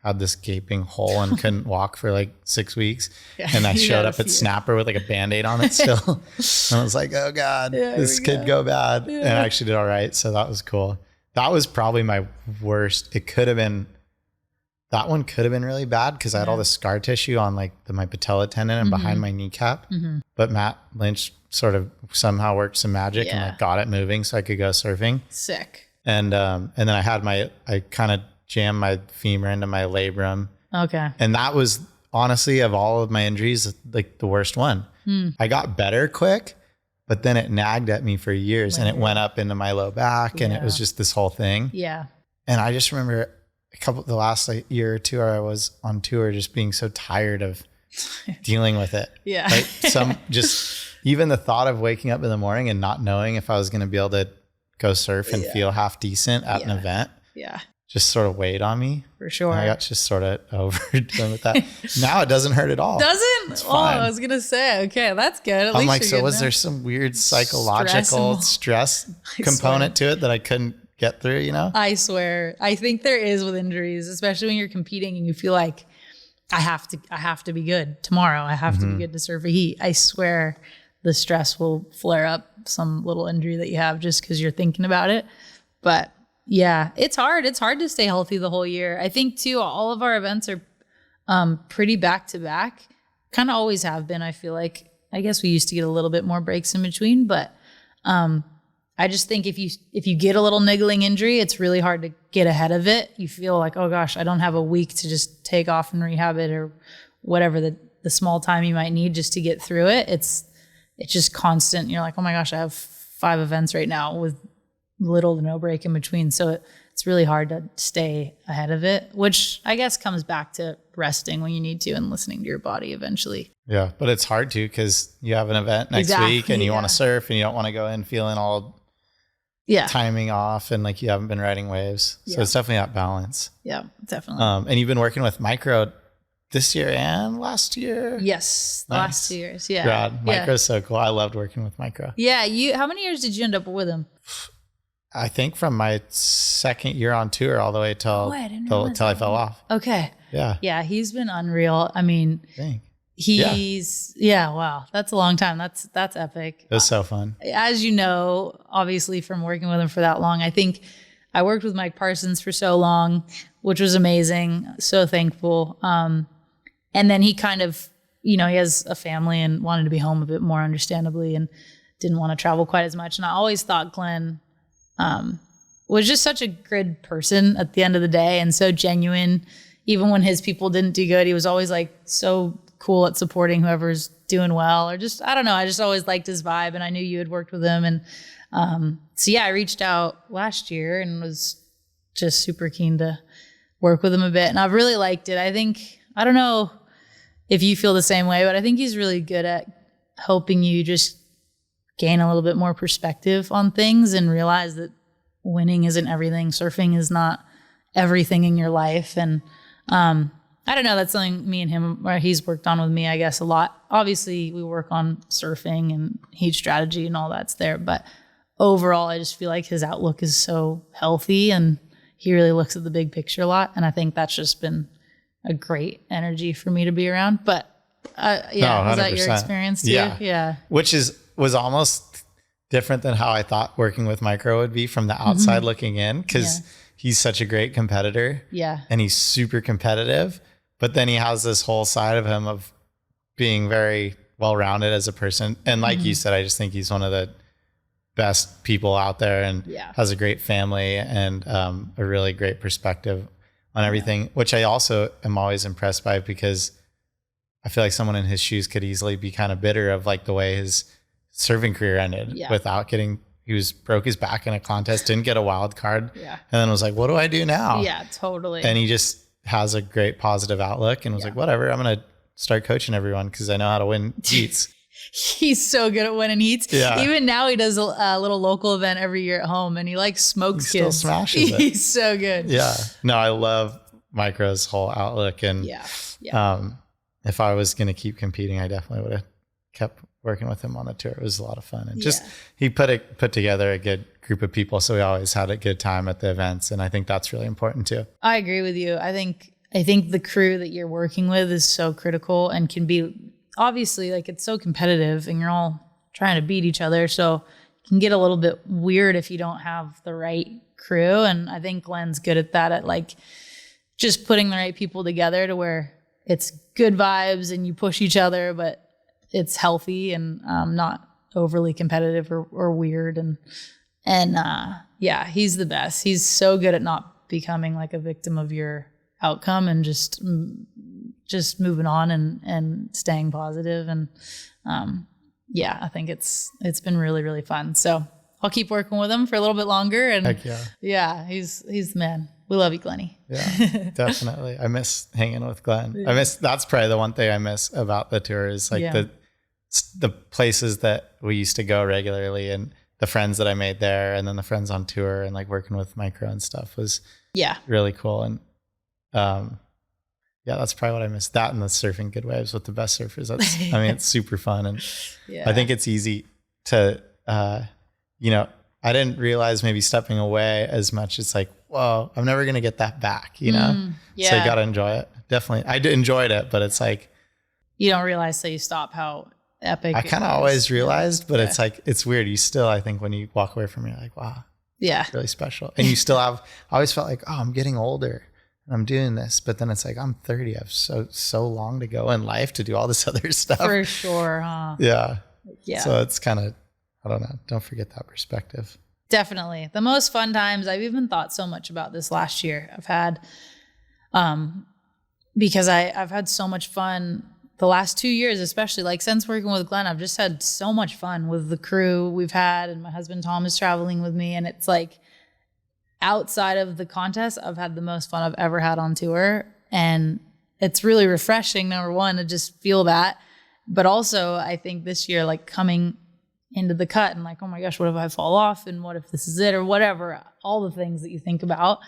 had this gaping hole and couldn't walk for like 6 weeks. Yeah, and I showed up at Snapper with like a Band-Aid on it still. And I was like, oh God, this could go bad. Yeah. And I actually did all right. So that was cool. That was probably my worst. That one could have been really bad because I had all this scar tissue on like my patella tendon and behind my kneecap. Mm-hmm. But Matt Lynch sort of somehow worked some magic and like got it moving so I could go surfing. Sick. And then I had I kind of jammed my femur into my labrum. Okay. And that was honestly, of all of my injuries, like the worst one. I got better quick, but then it nagged at me for years and it went up into my low back and it was just this whole thing. Yeah. And I just remember the last year or two I was on tour, just being so tired of dealing with it. Yeah. Like even the thought of waking up in the morning and not knowing if I was going to be able to go surf and feel half decent at an event. Yeah. Just sort of weighed on me. For sure. And I got just sort of over dealing with that. Now it doesn't hurt at all. Doesn't? Oh, I was going to say, okay, that's good. I'm like, so was there some weird psychological stress component to it that I couldn't get through, you know? I swear. I think there is with injuries, especially when you're competing and you feel like I have to be good tomorrow. I have to be good to surf a heat. I swear the stress will flare up some little injury that you have just because you're thinking about it. But yeah, it's hard. It's hard to stay healthy the whole year. I think too, all of our events are pretty back to back. Kind of always have been. I feel like, I guess we used to get a little bit more breaks in between, but I just think if you get a little niggling injury, it's really hard to get ahead of it. You feel like, oh gosh, I don't have a week to just take off and rehab it or whatever the small time you might need just to get through it. It's just constant. You're like, oh my gosh, I have 5 events right now with little to no break in between. So it's really hard to stay ahead of it, which I guess comes back to resting when you need to and listening to your body eventually. Yeah, but it's hard to because you have an event next week and you want to surf and you don't want to go in feeling all timing off and like you haven't been riding waves. So it's definitely that balance. Yeah, definitely. And you've been working with Micro this year and last year? Yes, the last 2 years. Yeah. God, Micro's so cool. I loved working with Micro. Yeah, how many years did you end up with him? I think from my second year on tour all the way till I fell off. Okay. Yeah. Yeah, he's been unreal. I mean, wow, that's a long time. That's epic. It was so fun. As you know, obviously from working with him for that long, I think I worked with Mike Parsons for so long, which was amazing. So thankful. And then he kind of, he has a family and wanted to be home a bit more, understandably, and didn't want to travel quite as much. And I always thought Glenn was just such a good person at the end of the day and so genuine. Even when his people didn't do good, he was always like so cool at supporting whoever's doing well, or just, I don't know. I just always liked his vibe, and I knew you had worked with him. And so yeah, I reached out last year and was just super keen to work with him a bit. And I've really liked it. I don't know if you feel the same way, but I think he's really good at helping you just gain a little bit more perspective on things and realize that winning isn't everything. Surfing is not everything in your life. And I don't know, that's something me and him, where he's worked on with me, I guess, a lot. Obviously, we work on surfing and heat strategy and all that's there. But overall, I just feel like his outlook is so healthy and he really looks at the big picture a lot. And I think that's just been a great energy for me to be around. But was that your experience too? Yeah. Which was almost different than how I thought working with Micro would be from the outside looking in, because he's such a great competitor. Yeah. And he's super competitive. But then he has this whole side of him of being very well-rounded as a person. And like you said, I just think he's one of the best people out there and has a great family and a really great perspective on everything, which I also am always impressed by, because I feel like someone in his shoes could easily be kind of bitter of like the way his surfing career ended without broke his back in a contest, didn't get a wild card. Yeah. And then was like, what do I do now? Yeah, totally. And he just has a great positive outlook and was like, whatever, I'm going to start coaching everyone because I know how to win heats. He's so good at winning heats. Yeah. Even now he does a little local event every year at home and he like smokes he kids. Still smashes it. He's so good. Yeah. No, I love Micro's whole outlook. And if I was going to keep competing, I definitely would have kept working with him on the tour. It was a lot of fun. And just, he put together a good group of people. So we always had a good time at the events. And I think that's really important too. I agree with you. I think the crew that you're working with is so critical and can be, obviously, like, it's so competitive and you're all trying to beat each other. So it can get a little bit weird if you don't have the right crew. And I think Glenn's good at that, at like just putting the right people together to where it's good vibes and you push each other, but it's healthy and not overly competitive or weird. And he's the best. He's so good at not becoming like a victim of your outcome and just moving on and staying positive. And yeah, I think it's been really, really fun. So I'll keep working with him for a little bit longer. And Heck yeah, he's the man. We love you, Glenny. Yeah, definitely. I miss hanging with Glenn. Yeah. That's probably the one thing I miss about the tour is like the places that we used to go regularly and the friends that I made there, and then the friends on tour and like working with Micro and stuff was really cool. And that's probably what I miss. That and the surfing good waves with the best surfers. That's I mean, it's super fun. And I think it's easy to I didn't realize maybe stepping away as much. It's like, whoa, I'm never going to get that back, So you got to enjoy it. Definitely. I enjoyed it, but it's like, you don't realize till you stop how epic. I kind of always realized, but it's like, it's weird. You still, I think when you walk away from it, you're like, wow, it's really special. And you still have, I always felt like, oh, I'm getting older and I'm doing this, but then it's like, I'm 30. I have so long to go in life to do all this other stuff. For sure. Huh? Yeah. So it's kind of, I don't know. Don't forget that perspective. Definitely. The most fun times, I've even thought so much about this last year. I've had, because I've had so much fun the last 2 years, especially like since working with Glenn, I've just had so much fun with the crew we've had, and my husband Tom is traveling with me. And it's like outside of the contest, I've had the most fun I've ever had on tour. And it's really refreshing, number one, to just feel that. But also I think this year, like coming into the cut and like, oh my gosh, what if I fall off? And what if this is it or whatever, all the things that you think about.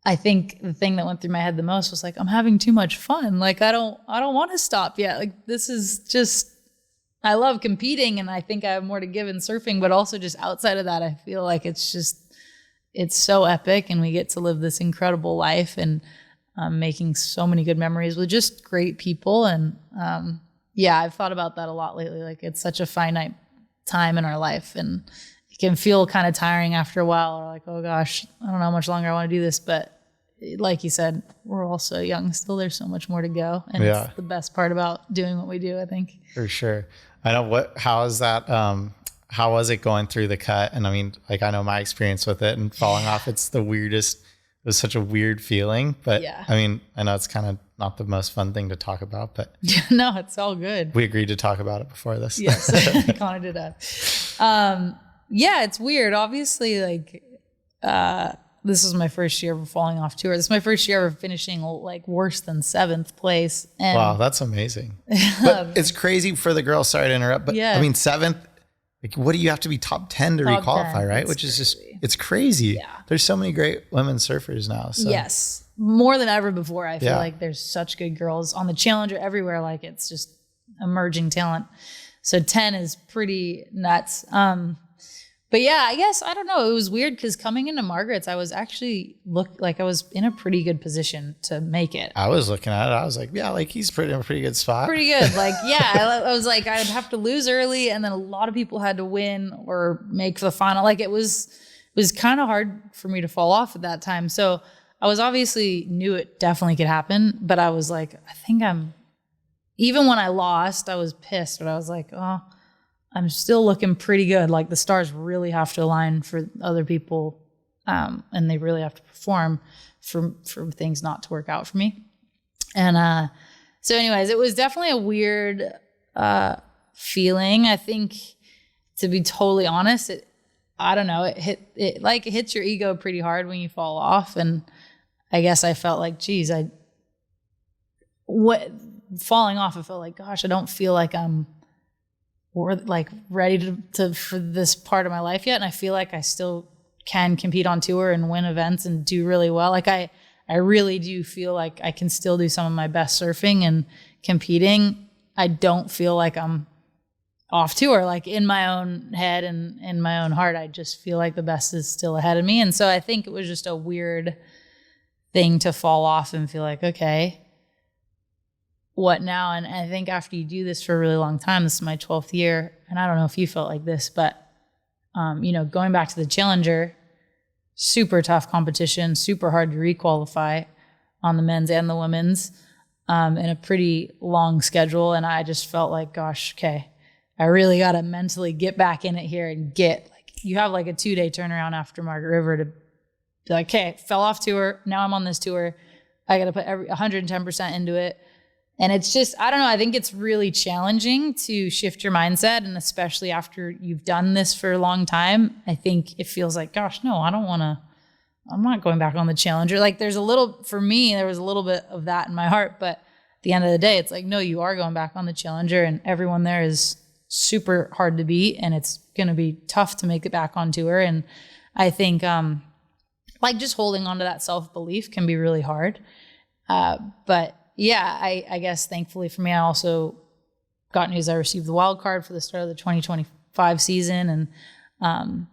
I think the thing that went through my head the most was like, I'm having too much fun. Like, I don't want to stop yet. Like, this is just, I love competing and I think I have more to give in surfing, but also just outside of that, I feel like it's so epic and we get to live this incredible life and making so many good memories with just great people. And I've thought about that a lot lately. Like, it's such a finite time in our life and it can feel kind of tiring after a while, or like, oh gosh, I don't know how much longer I want to do this. But like you said, we're all so young still. There's so much more to go. And it's the best part about doing what we do, I think. For sure. I know how is that, how was it going through the cut? And I mean, like, I know my experience with it and falling off, it's the weirdest, it was such a weird feeling, but I mean, I know it's kind of not the most fun thing to talk about, but no, it's all good. We agreed to talk about it before this. Yes. Connor did that. It's weird. Obviously, like, this was my first year of falling off tour. This is my first year of finishing like worse than 7th place. And wow, that's amazing. But it's crazy for the girls. Sorry to interrupt, but I mean, 7th, like, what do you have to be top 10 to requalify, right? Which is just, it's crazy. Yeah. There's so many great women surfers now. So. Yes. More than ever before. I feel like there's such good girls on the Challenger everywhere. Like, it's just emerging talent. So 10 is pretty nuts. But yeah, I guess, I don't know. It was weird because coming into Margaret's, I was actually I was in a pretty good position to make it. I was looking at it. I was like, yeah, like he's in a pretty good spot. Pretty good. Like, yeah, I was like, I'd have to lose early. And then a lot of people had to win or make the final. Like, it was kind of hard for me to fall off at that time. So I was obviously knew it definitely could happen. But I was like, even when I lost, I was pissed. But I was like, oh, I'm still looking pretty good. Like, the stars really have to align for other people, and they really have to perform for things not to work out for me. And so anyways, it was definitely a weird feeling. I think, to be totally honest, I don't know, it hits your ego pretty hard when you fall off. And I guess I felt like, geez, falling off, I felt like, gosh, I don't feel like I'm ready to for this part of my life yet. And I feel like I still can compete on tour and win events and do really well. Like, I really do feel like I can still do some of my best surfing and competing. I don't feel like I'm off tour, like in my own head and in my own heart. I just feel like the best is still ahead of me. And so I think it was just a weird thing to fall off and feel like, okay, what now? And I think after you do this for a really long time, this is my 12th year, and I don't know if you felt like this, but going back to the Challenger, super tough competition, super hard to requalify on the men's and the women's, in a pretty long schedule. And I just felt like, gosh, okay, I really got to mentally get back in it here and you have like a 2-day turnaround after Margaret River to be like, okay, fell off tour. Now I'm on this tour. I got to put 110% into it. And it's just, I don't know, I think it's really challenging to shift your mindset. And especially after you've done this for a long time, I think it feels like, gosh, no, I'm not going back on the Challenger. Like for me, there was a little bit of that in my heart, but at the end of the day, it's like, no, you are going back on the Challenger, and everyone there is super hard to beat, and it's going to be tough to make it back on tour. And I think, like just holding on to that self-belief can be really hard. But yeah, I guess thankfully for me, I also got news I received the wild card for the start of the 2025 season, and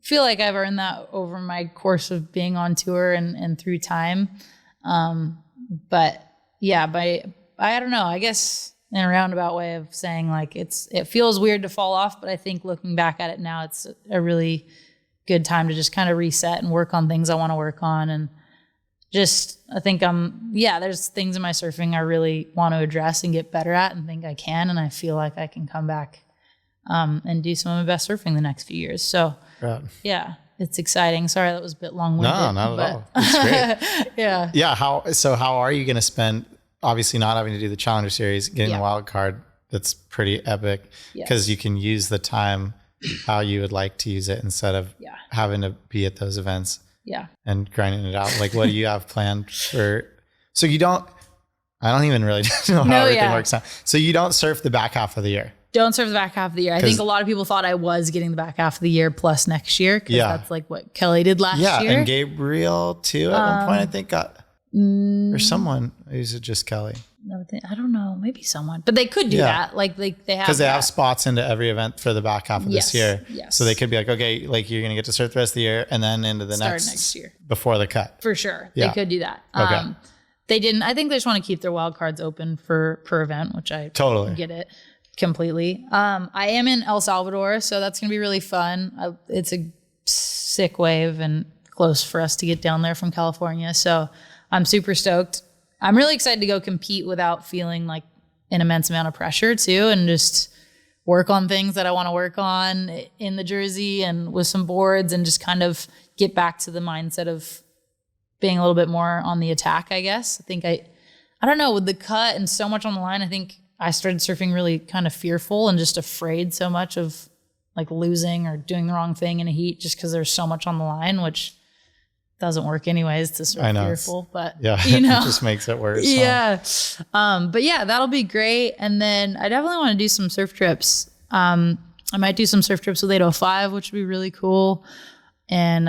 feel like I've earned that over my course of being on tour and through time. But yeah, I don't know, I guess in a roundabout way of saying, like, it feels weird to fall off, but I think looking back at it now, it's a really good time to just kind of reset and work on things I want to work on. And just, I think there's things in my surfing I really want to address and get better at and think I can. And I feel like I can come back and do some of my best surfing the next few years. So yeah, it's exciting. Sorry, that was a bit long-winded. No, not at all. It's great. Yeah. Yeah. How are you going to spend, obviously not having to do the Challenger Series, getting the wild card? That's pretty epic, because you can use the time how you would like to use it instead of having to be at those events. Yeah. And grinding it out. Like, what do you have planned for? So I don't even really know how everything works out. So you don't surf the back half of the year? Don't surf the back half of the year. I think a lot of people thought I was getting the back half of the year plus next year, because that's like what Kelly did last year. Yeah, and Gabriel too at one point, I think, got, or someone. Is it just Kelly? No, I don't know. Maybe someone. But they could do that. Like they have, because they have spots into every event for the back half of this year. Yes. So they could be like, okay, like you're going to get to surf the rest of the year and then into the next year before the cut. For sure. Yeah. They could do that. Okay. They didn't. I think they just want to keep their wild cards open per event, which I totally get it completely. I am in El Salvador, so that's going to be really fun. It's a sick wave and close for us to get down there from California. So I'm super stoked. I'm really excited to go compete without feeling like an immense amount of pressure too, and just work on things that I want to work on in the jersey and with some boards, and just kind of get back to the mindset of being a little bit more on the attack, I guess. I think I don't know, with the cut and so much on the line, I think I started surfing really kind of fearful and just afraid so much of like losing or doing the wrong thing in a heat, just because there's so much on the line, which doesn't work anyways to sort of fearful, but it just makes it worse. Yeah. But yeah, that'll be great. And then I definitely want to do some surf trips. I might do some surf trips with 805, which would be really cool. And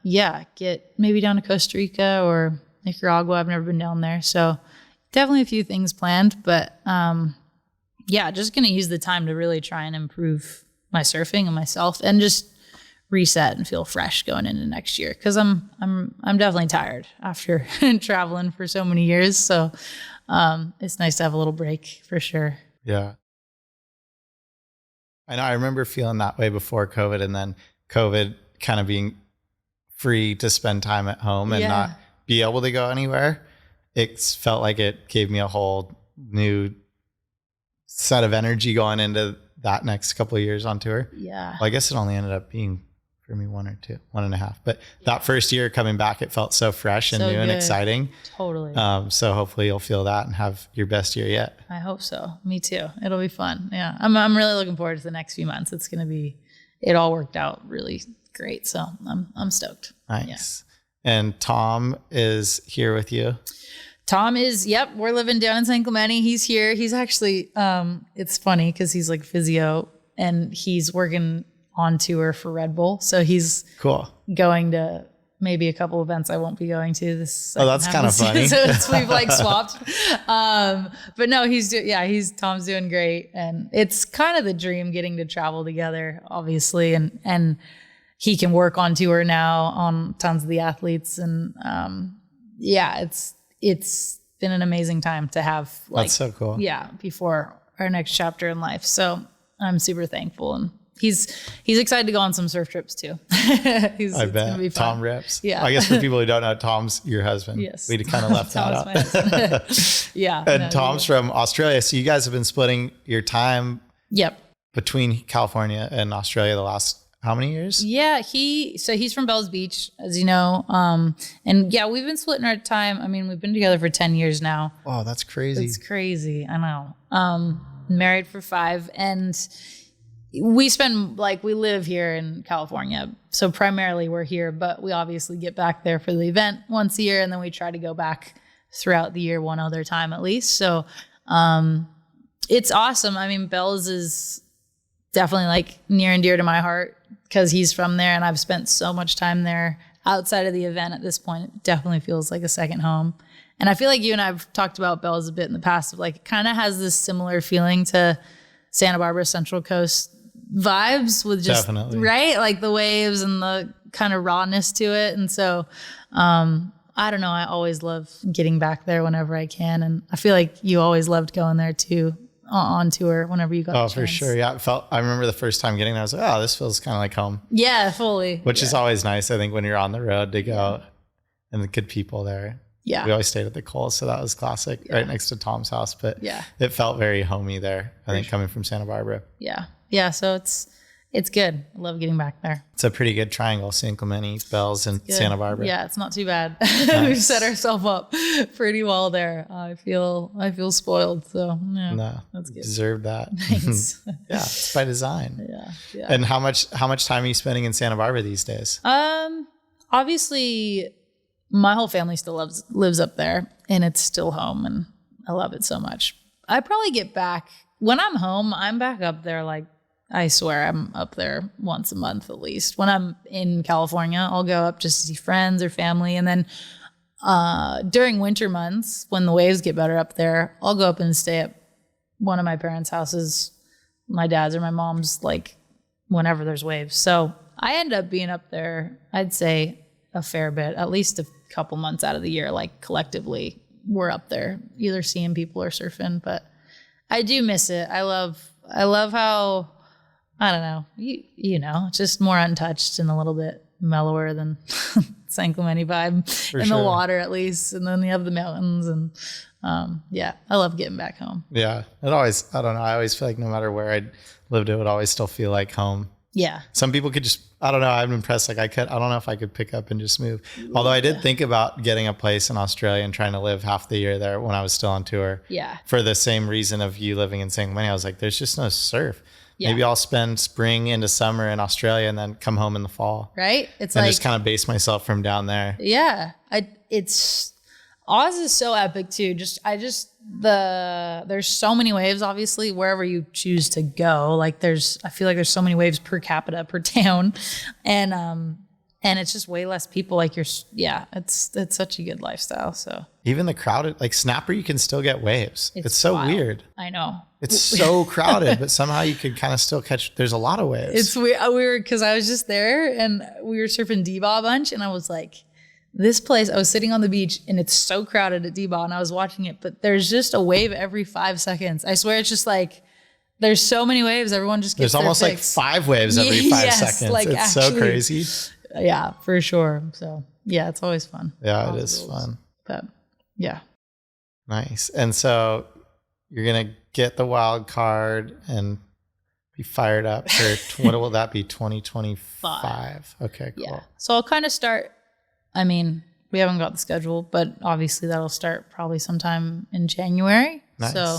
get maybe down to Costa Rica or Nicaragua. I've never been down there. So definitely a few things planned, but just going to use the time to really try and improve my surfing and myself, and just reset and feel fresh going into next year, because I'm definitely tired after traveling for so many years. So it's nice to have a little break for sure. Yeah, I know. I remember feeling that way before COVID, and then COVID kind of being free to spend time at home and not be able to go anywhere. It felt like it gave me a whole new set of energy going into that next couple of years on tour. Yeah. Well, I guess it only ended up being for me 1.5. But that first year coming back, it felt so fresh and new and exciting. Totally. So hopefully you'll feel that and have your best year yet. I hope so. Me too. It'll be fun. Yeah. I'm really looking forward to the next few months. It's going to be, it all worked out really great. So I'm stoked. Nice. Yeah. And Tom is here with you. Tom is, we're living down in San Clemente. He's here. He's actually, it's funny because he's like physio and he's working on tour for Red Bull. So he's going to maybe a couple events I won't be going to this. Oh, that's kind of funny. So we've like swapped. But no, Tom's doing great. And it's kind of the dream getting to travel together, obviously. And he can work on tour now on tons of the athletes. And it's been an amazing time to have, like, that's so cool. Yeah. Before our next chapter in life. So I'm super thankful. And he's excited to go on some surf trips too. I bet. Tom rips. Yeah. I guess for people who don't know, Tom's your husband. Yes. We kind of left that out. Yeah. And Tom's from Australia. So you guys have been splitting your time between California and Australia the last how many years? Yeah, he's from Bells Beach, as you know. And yeah, we've been splitting our time. I mean, we've been together for 10 years now. Oh, that's crazy. It's crazy. I know. Married for 5, and we live here in California. So primarily we're here, but we obviously get back there for the event once a year, and then we try to go back throughout the year one other time at least. So it's awesome. I mean, Bells is definitely like near and dear to my heart because he's from there, and I've spent so much time there outside of the event at this point. It definitely feels like a second home. And I feel like you and I have talked about Bells a bit in the past of like, it kind of has this similar feeling to Santa Barbara Central Coast vibes with just, definitely. Right? Like the waves and the kind of rawness to it. And so, I don't know. I always love getting back there whenever I can. And I feel like you always loved going there too on tour whenever you got the chance. For sure. Yeah. I remember the first time getting there, I was like, oh, this feels kind of like home. Yeah, fully. Which is always nice, I think, when you're on the road to go and the good people there. Yeah. We always stayed at the Coles, so that was classic, right next to Tom's house. But it felt very homey there, I think, coming from Santa Barbara. Yeah. Yeah. So it's good. I love getting back there. It's a pretty good triangle, San Clemente, Bells, and Santa Barbara. Yeah, it's not too bad. Nice. We've set ourselves up pretty well there. I feel spoiled. So that's good. Deserve that. Thanks. Yeah, it's by design. Yeah. And how much time are you spending in Santa Barbara these days? Obviously, my whole family still lives up there, and it's still home, and I love it so much. I probably get back when I'm home. I'm back up there like. I swear I'm up there once a month at least. When I'm in California, I'll go up just to see friends or family. And then during winter months, when the waves get better up there, I'll go up and stay at one of my parents' houses, my dad's or my mom's, like whenever there's waves. So I end up being up there, I'd say a fair bit, at least a couple months out of the year, like collectively we're up there either seeing people or surfing. But I do miss it. I love how... I don't know, you know, it's just more untouched and a little bit mellower than San Clemente vibe in the water at least. And then you have the mountains and I love getting back home. Yeah. I always feel like no matter where I lived, it would always still feel like home. Yeah. Some people could just, I don't know, I'm impressed. Like I don't know if I could pick up and just move. Although I did think about getting a place in Australia and trying to live half the year there when I was still on tour. Yeah. For the same reason of you living in San Clemente. I was like, there's just no surf. Yeah. Maybe I'll spend spring into summer in Australia and then come home in the fall. Right? It's and like just kind of base myself from down there. Yeah. Oz is so epic too. There's so many waves, obviously, wherever you choose to go. Like I feel like there's so many waves per capita per town. And it's just way less people. Like it's such a good lifestyle. So even the crowded, like Snapper, you can still get waves. It's so wild. Weird. I know. It's so crowded, but somehow you could kind of still catch. There's a lot of waves. It's weird. Because I was just there and we were surfing D-Bah a bunch, and I was like, this place. I was sitting on the beach and it's so crowded at D-Bah, and I was watching it, but there's just a wave every 5 seconds. I swear, it's just like. There's so many waves. Everyone just gets. There's almost like 5 waves every 5 seconds. Like it's actually, so crazy. Yeah, for sure. So yeah, it's always fun. Yeah, it is fun. But yeah. Nice. And so you're gonna get the wild card and be fired up for what will that be? 2025. Okay, cool. Yeah. So I'll kind of start. I mean, we haven't got the schedule, but obviously that'll start probably sometime in January. Nice. So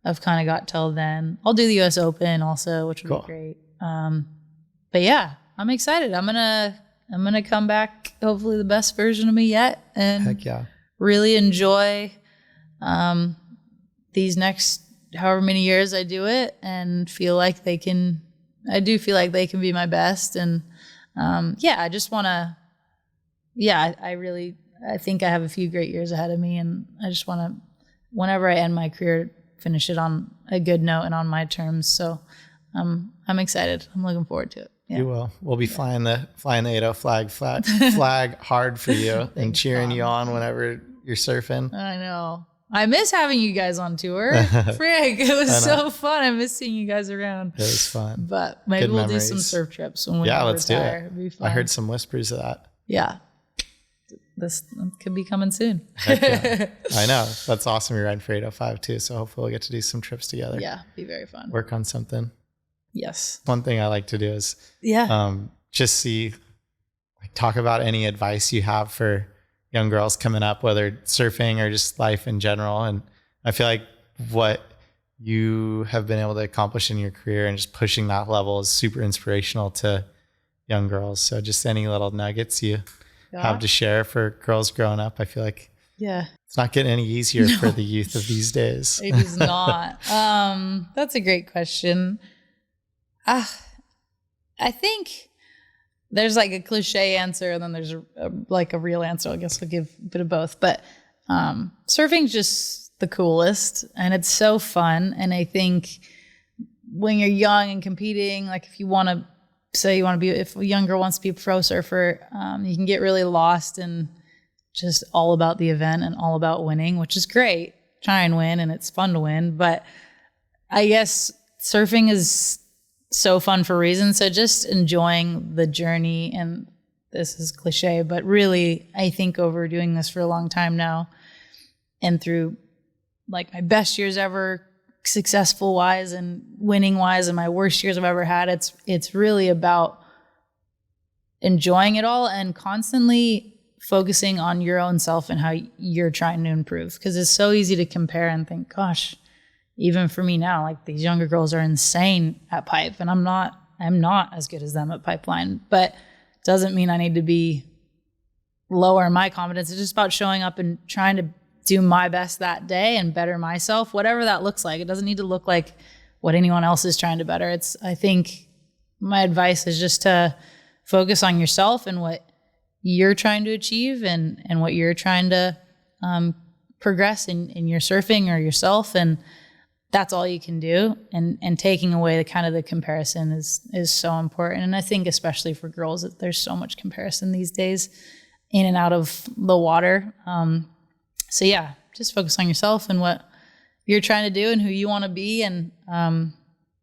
I've kind of got till then. I'll do the US Open also, which would be great. But yeah, I'm excited. I'm gonna come back, hopefully the best version of me yet, and really enjoy these next however many years I do it, and feel like they can. I do feel like they can be my best, and I just want to. Yeah, I think I have a few great years ahead of me, and I just want to, whenever I end my career, finish it on a good note and on my terms. So I'm excited. I'm looking forward to it. Yeah. You will. We'll be flying the 80 flag hard for you and cheering you on whenever you're surfing. I know. I miss having you guys on tour. Frig, it was so fun. I miss seeing you guys around. It was fun. But maybe we'll do some surf trips when we let's do it. It'd be fun. I heard some whispers of that. Yeah. This could be coming soon. I know. That's awesome. You're riding for 805 too. So hopefully we'll get to do some trips together. Yeah, be very fun. Work on something. Yes. One thing I like to do is just see, like, talk about any advice you have for young girls coming up, whether surfing or just life in general. And I feel like what you have been able to accomplish in your career and just pushing that level is super inspirational to young girls. So just any little nuggets you have to share for girls growing up. I feel like it's not getting any easier for the youth of these days. It is not. That's a great question. I think there's like a cliche answer and then there's a real answer. I guess I'll give a bit of both. But surfing's just the coolest and it's so fun. And I think when you're young and competing, like if you want to say if a young girl wants to be a pro surfer, you can get really lost in just all about the event and all about winning, which is great. Try and win and it's fun to win. But I guess surfing is so fun for reasons. So just enjoying the journey, and this is cliche, but really I think over doing this for a long time now and through like my best years ever, successful wise and winning wise, and my worst years I've ever had, it's really about enjoying it all and constantly focusing on your own self and how you're trying to improve. Because it's so easy to compare and think, gosh, even for me now, like these younger girls are insane at pipe and I'm not as good as them at pipeline, but doesn't mean I need to be lower in my confidence. It's just about showing up and trying to do my best that day and better myself, whatever that looks like. It doesn't need to look like what anyone else is trying to better. I think my advice is just to focus on yourself and what you're trying to achieve and what you're trying to progress in your surfing or yourself. And that's all you can do. And taking away the kind of the comparison is so important. And I think especially for girls, that there's so much comparison these days in and out of the water. So yeah, just focus on yourself and what you're trying to do and who you want to be. And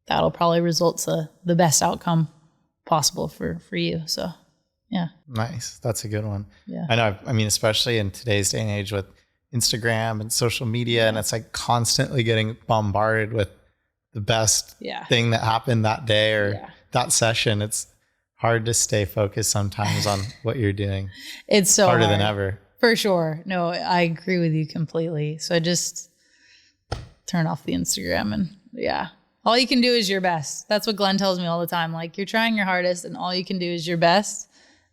that'll probably result to the best outcome possible for you. So yeah. Nice. That's a good one. Yeah. I know. I mean, especially in today's day and age with Instagram and social media, and it's like constantly getting bombarded with the best thing that happened that day or that session. It's hard to stay focused sometimes on what you're doing. It's so harder hard. Than ever. For sure. No, I agree with you completely. So I just turn off the Instagram and all you can do is your best. That's what Glenn tells me all the time. Like, you're trying your hardest and all you can do is your best.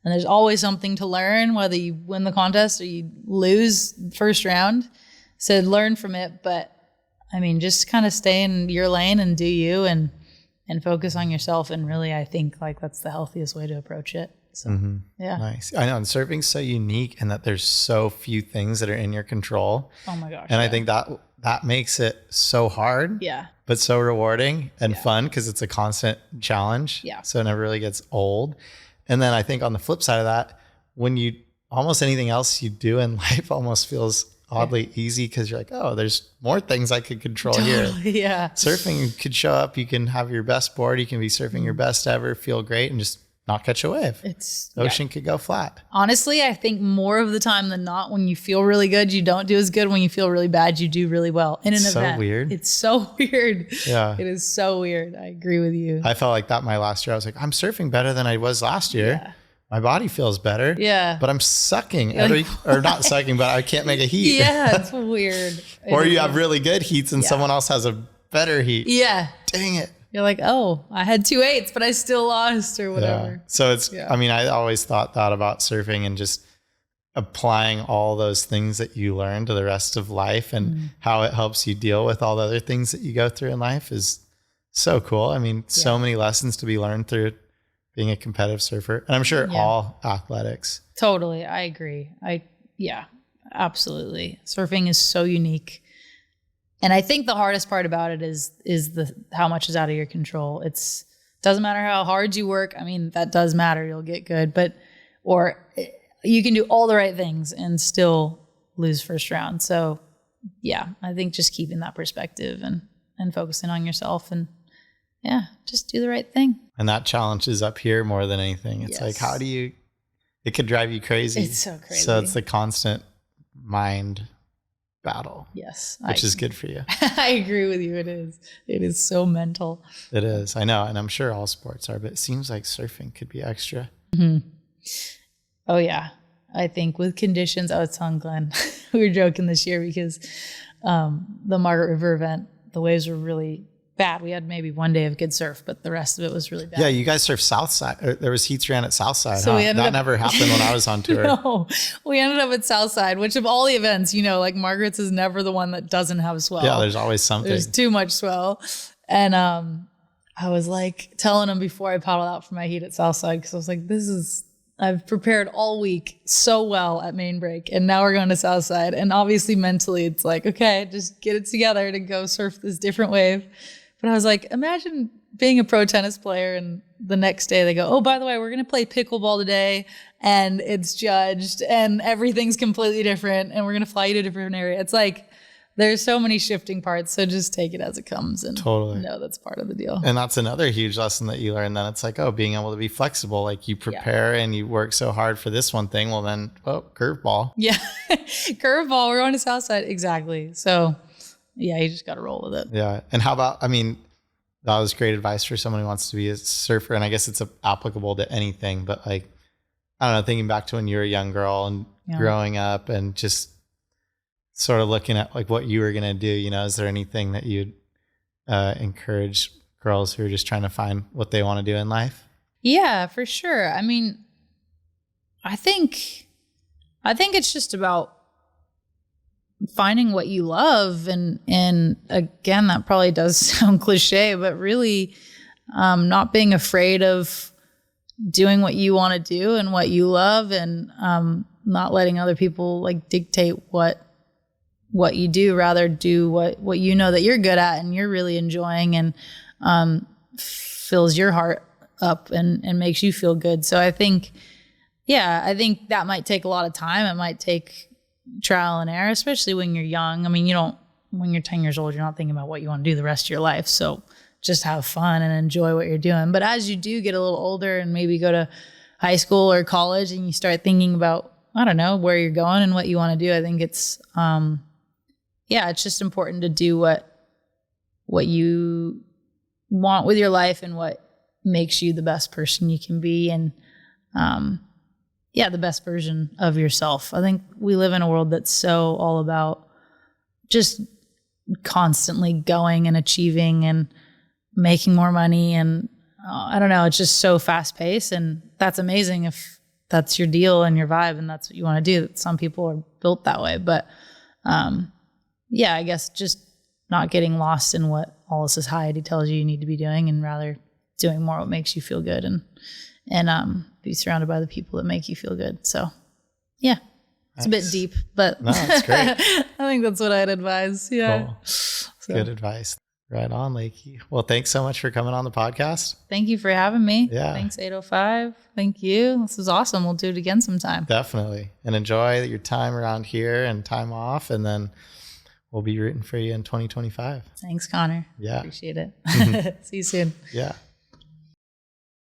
And there's always something to learn, whether you win the contest or you lose first round. So learn from it. But I mean, just kind of stay in your lane and do you and focus on yourself. And really, I think like that's the healthiest way to approach it. So, yeah. Nice. I know. And surfing's so unique in that there's so few things that are in your control. Oh my gosh. And I think that makes it so hard. Yeah. But so rewarding and fun because it's a constant challenge. Yeah. So it never really gets old. And then I think on the flip side of that, when you almost anything else you do in life almost feels oddly easy because you're like, oh, there's more things I could control here. Yeah. Surfing could show up. You can have your best board. You can be surfing your best ever, feel great, and just not catch a wave. The ocean could go flat. Honestly, I think more of the time than not, when you feel really good, you don't do as good. When you feel really bad, you do really well in an event. So weird. It's so weird. Yeah. It is so weird. I agree with you. I felt like that my last year. I was like, I'm surfing better than I was last year. Yeah. My body feels better. Yeah. But I'm sucking or not sucking, but I can't make a heat. Yeah, it's weird. Or you have really good heats and someone else has a better heat. Yeah. Dang it. You're like, oh, I had 2 8s, but I still lost or whatever. Yeah. So it's, I mean, I always thought that about surfing and just applying all those things that you learn to the rest of life and how it helps you deal with all the other things that you go through in life is so cool. I mean, so many lessons to be learned through being a competitive surfer. And I'm sure all athletics. Totally. I agree. Absolutely. Surfing is so unique. And I think the hardest part about it is how much is out of your control. Doesn't matter how hard you work. I mean, that does matter. You'll get good, or you can do all the right things and still lose first round. So yeah, I think just keeping that perspective and focusing on yourself and just do the right thing. And that challenge is up here more than anything. It's like, it could drive you crazy. It's so crazy. So it's the constant mind battle. Yes. Which is good for you. I agree with you. It is. It is so mental. It is. I know. And I'm sure all sports are, but it seems like surfing could be extra. Mm-hmm. Oh, yeah. I think with conditions, I was telling Glenn, we were joking this year because the Margaret River event, the waves were really bad. We had maybe one day of good surf, but the rest of it was really bad. Yeah, you guys surfed Southside. There was heats ran at Southside. So that never happened when I was on tour. No, we ended up at Southside, which of all the events, like Margaret's is never the one that doesn't have swell. Yeah, there's always something. There's too much swell. And I was like telling him before I paddled out for my heat at Southside, because I was like, I've prepared all week so well at main break, and now we're going to Southside. And obviously mentally it's like, okay, just get it together to go surf this different wave. But I was like, imagine being a pro tennis player and the next day they go, oh, by the way, we're going to play pickleball today and it's judged and everything's completely different and we're going to fly you to a different area. It's like, there's so many shifting parts. So just take it as it comes and know that's part of the deal. And that's another huge lesson that you learn. Then it's like, being able to be flexible. Like you prepare and you work so hard for this one thing. Well, then, curveball. Yeah. Curveball. We're going to Southside. Exactly. So yeah, you just got to roll with it. Yeah. And how about, that was great advice for someone who wants to be a surfer. And I guess it's applicable to anything, but like, I don't know, thinking back to when you were a young girl and growing up and just sort of looking at like what you were going to do, is there anything that you'd encourage girls who are just trying to find what they want to do in life? Yeah, for sure. I think it's just about finding what you love. And again, that probably does sound cliche, but really not being afraid of doing what you want to do and what you love, and not letting other people like dictate what you do, rather do what you know that you're good at and you're really enjoying and fills your heart up and makes you feel good. So I think that might take a lot of time. It might take trial and error, especially when you're young. When you're 10 years old, you're not thinking about what you want to do the rest of your life. So just have fun and enjoy what you're doing. But as you do get a little older and maybe go to high school or college and you start thinking about, I don't know, where you're going and what you want to do, I think it's, it's just important to do what you want with your life and what makes you the best person you can be. And, the best version of yourself. I think we live in a world that's so all about just constantly going and achieving and making more money. And I don't know, it's just so fast paced, and that's amazing if that's your deal and your vibe and that's what you want to do. Some people are built that way, but I guess just not getting lost in what all of society tells you need to be doing, and rather doing more what makes you feel good and be surrounded by the people that make you feel good. So yeah, it's a bit deep, but no, it's great. I think that's what I'd advise. Yeah. Cool. So. Good advice. Right on, Lakey. Well, thanks so much for coming on the podcast. Thank you for having me. Yeah. Thanks, 805. Thank you. This is awesome. We'll do it again sometime. Definitely. And enjoy your time around here and time off. And then we'll be rooting for you in 2025. Thanks, Connor. Yeah. Appreciate it. See you soon. Yeah.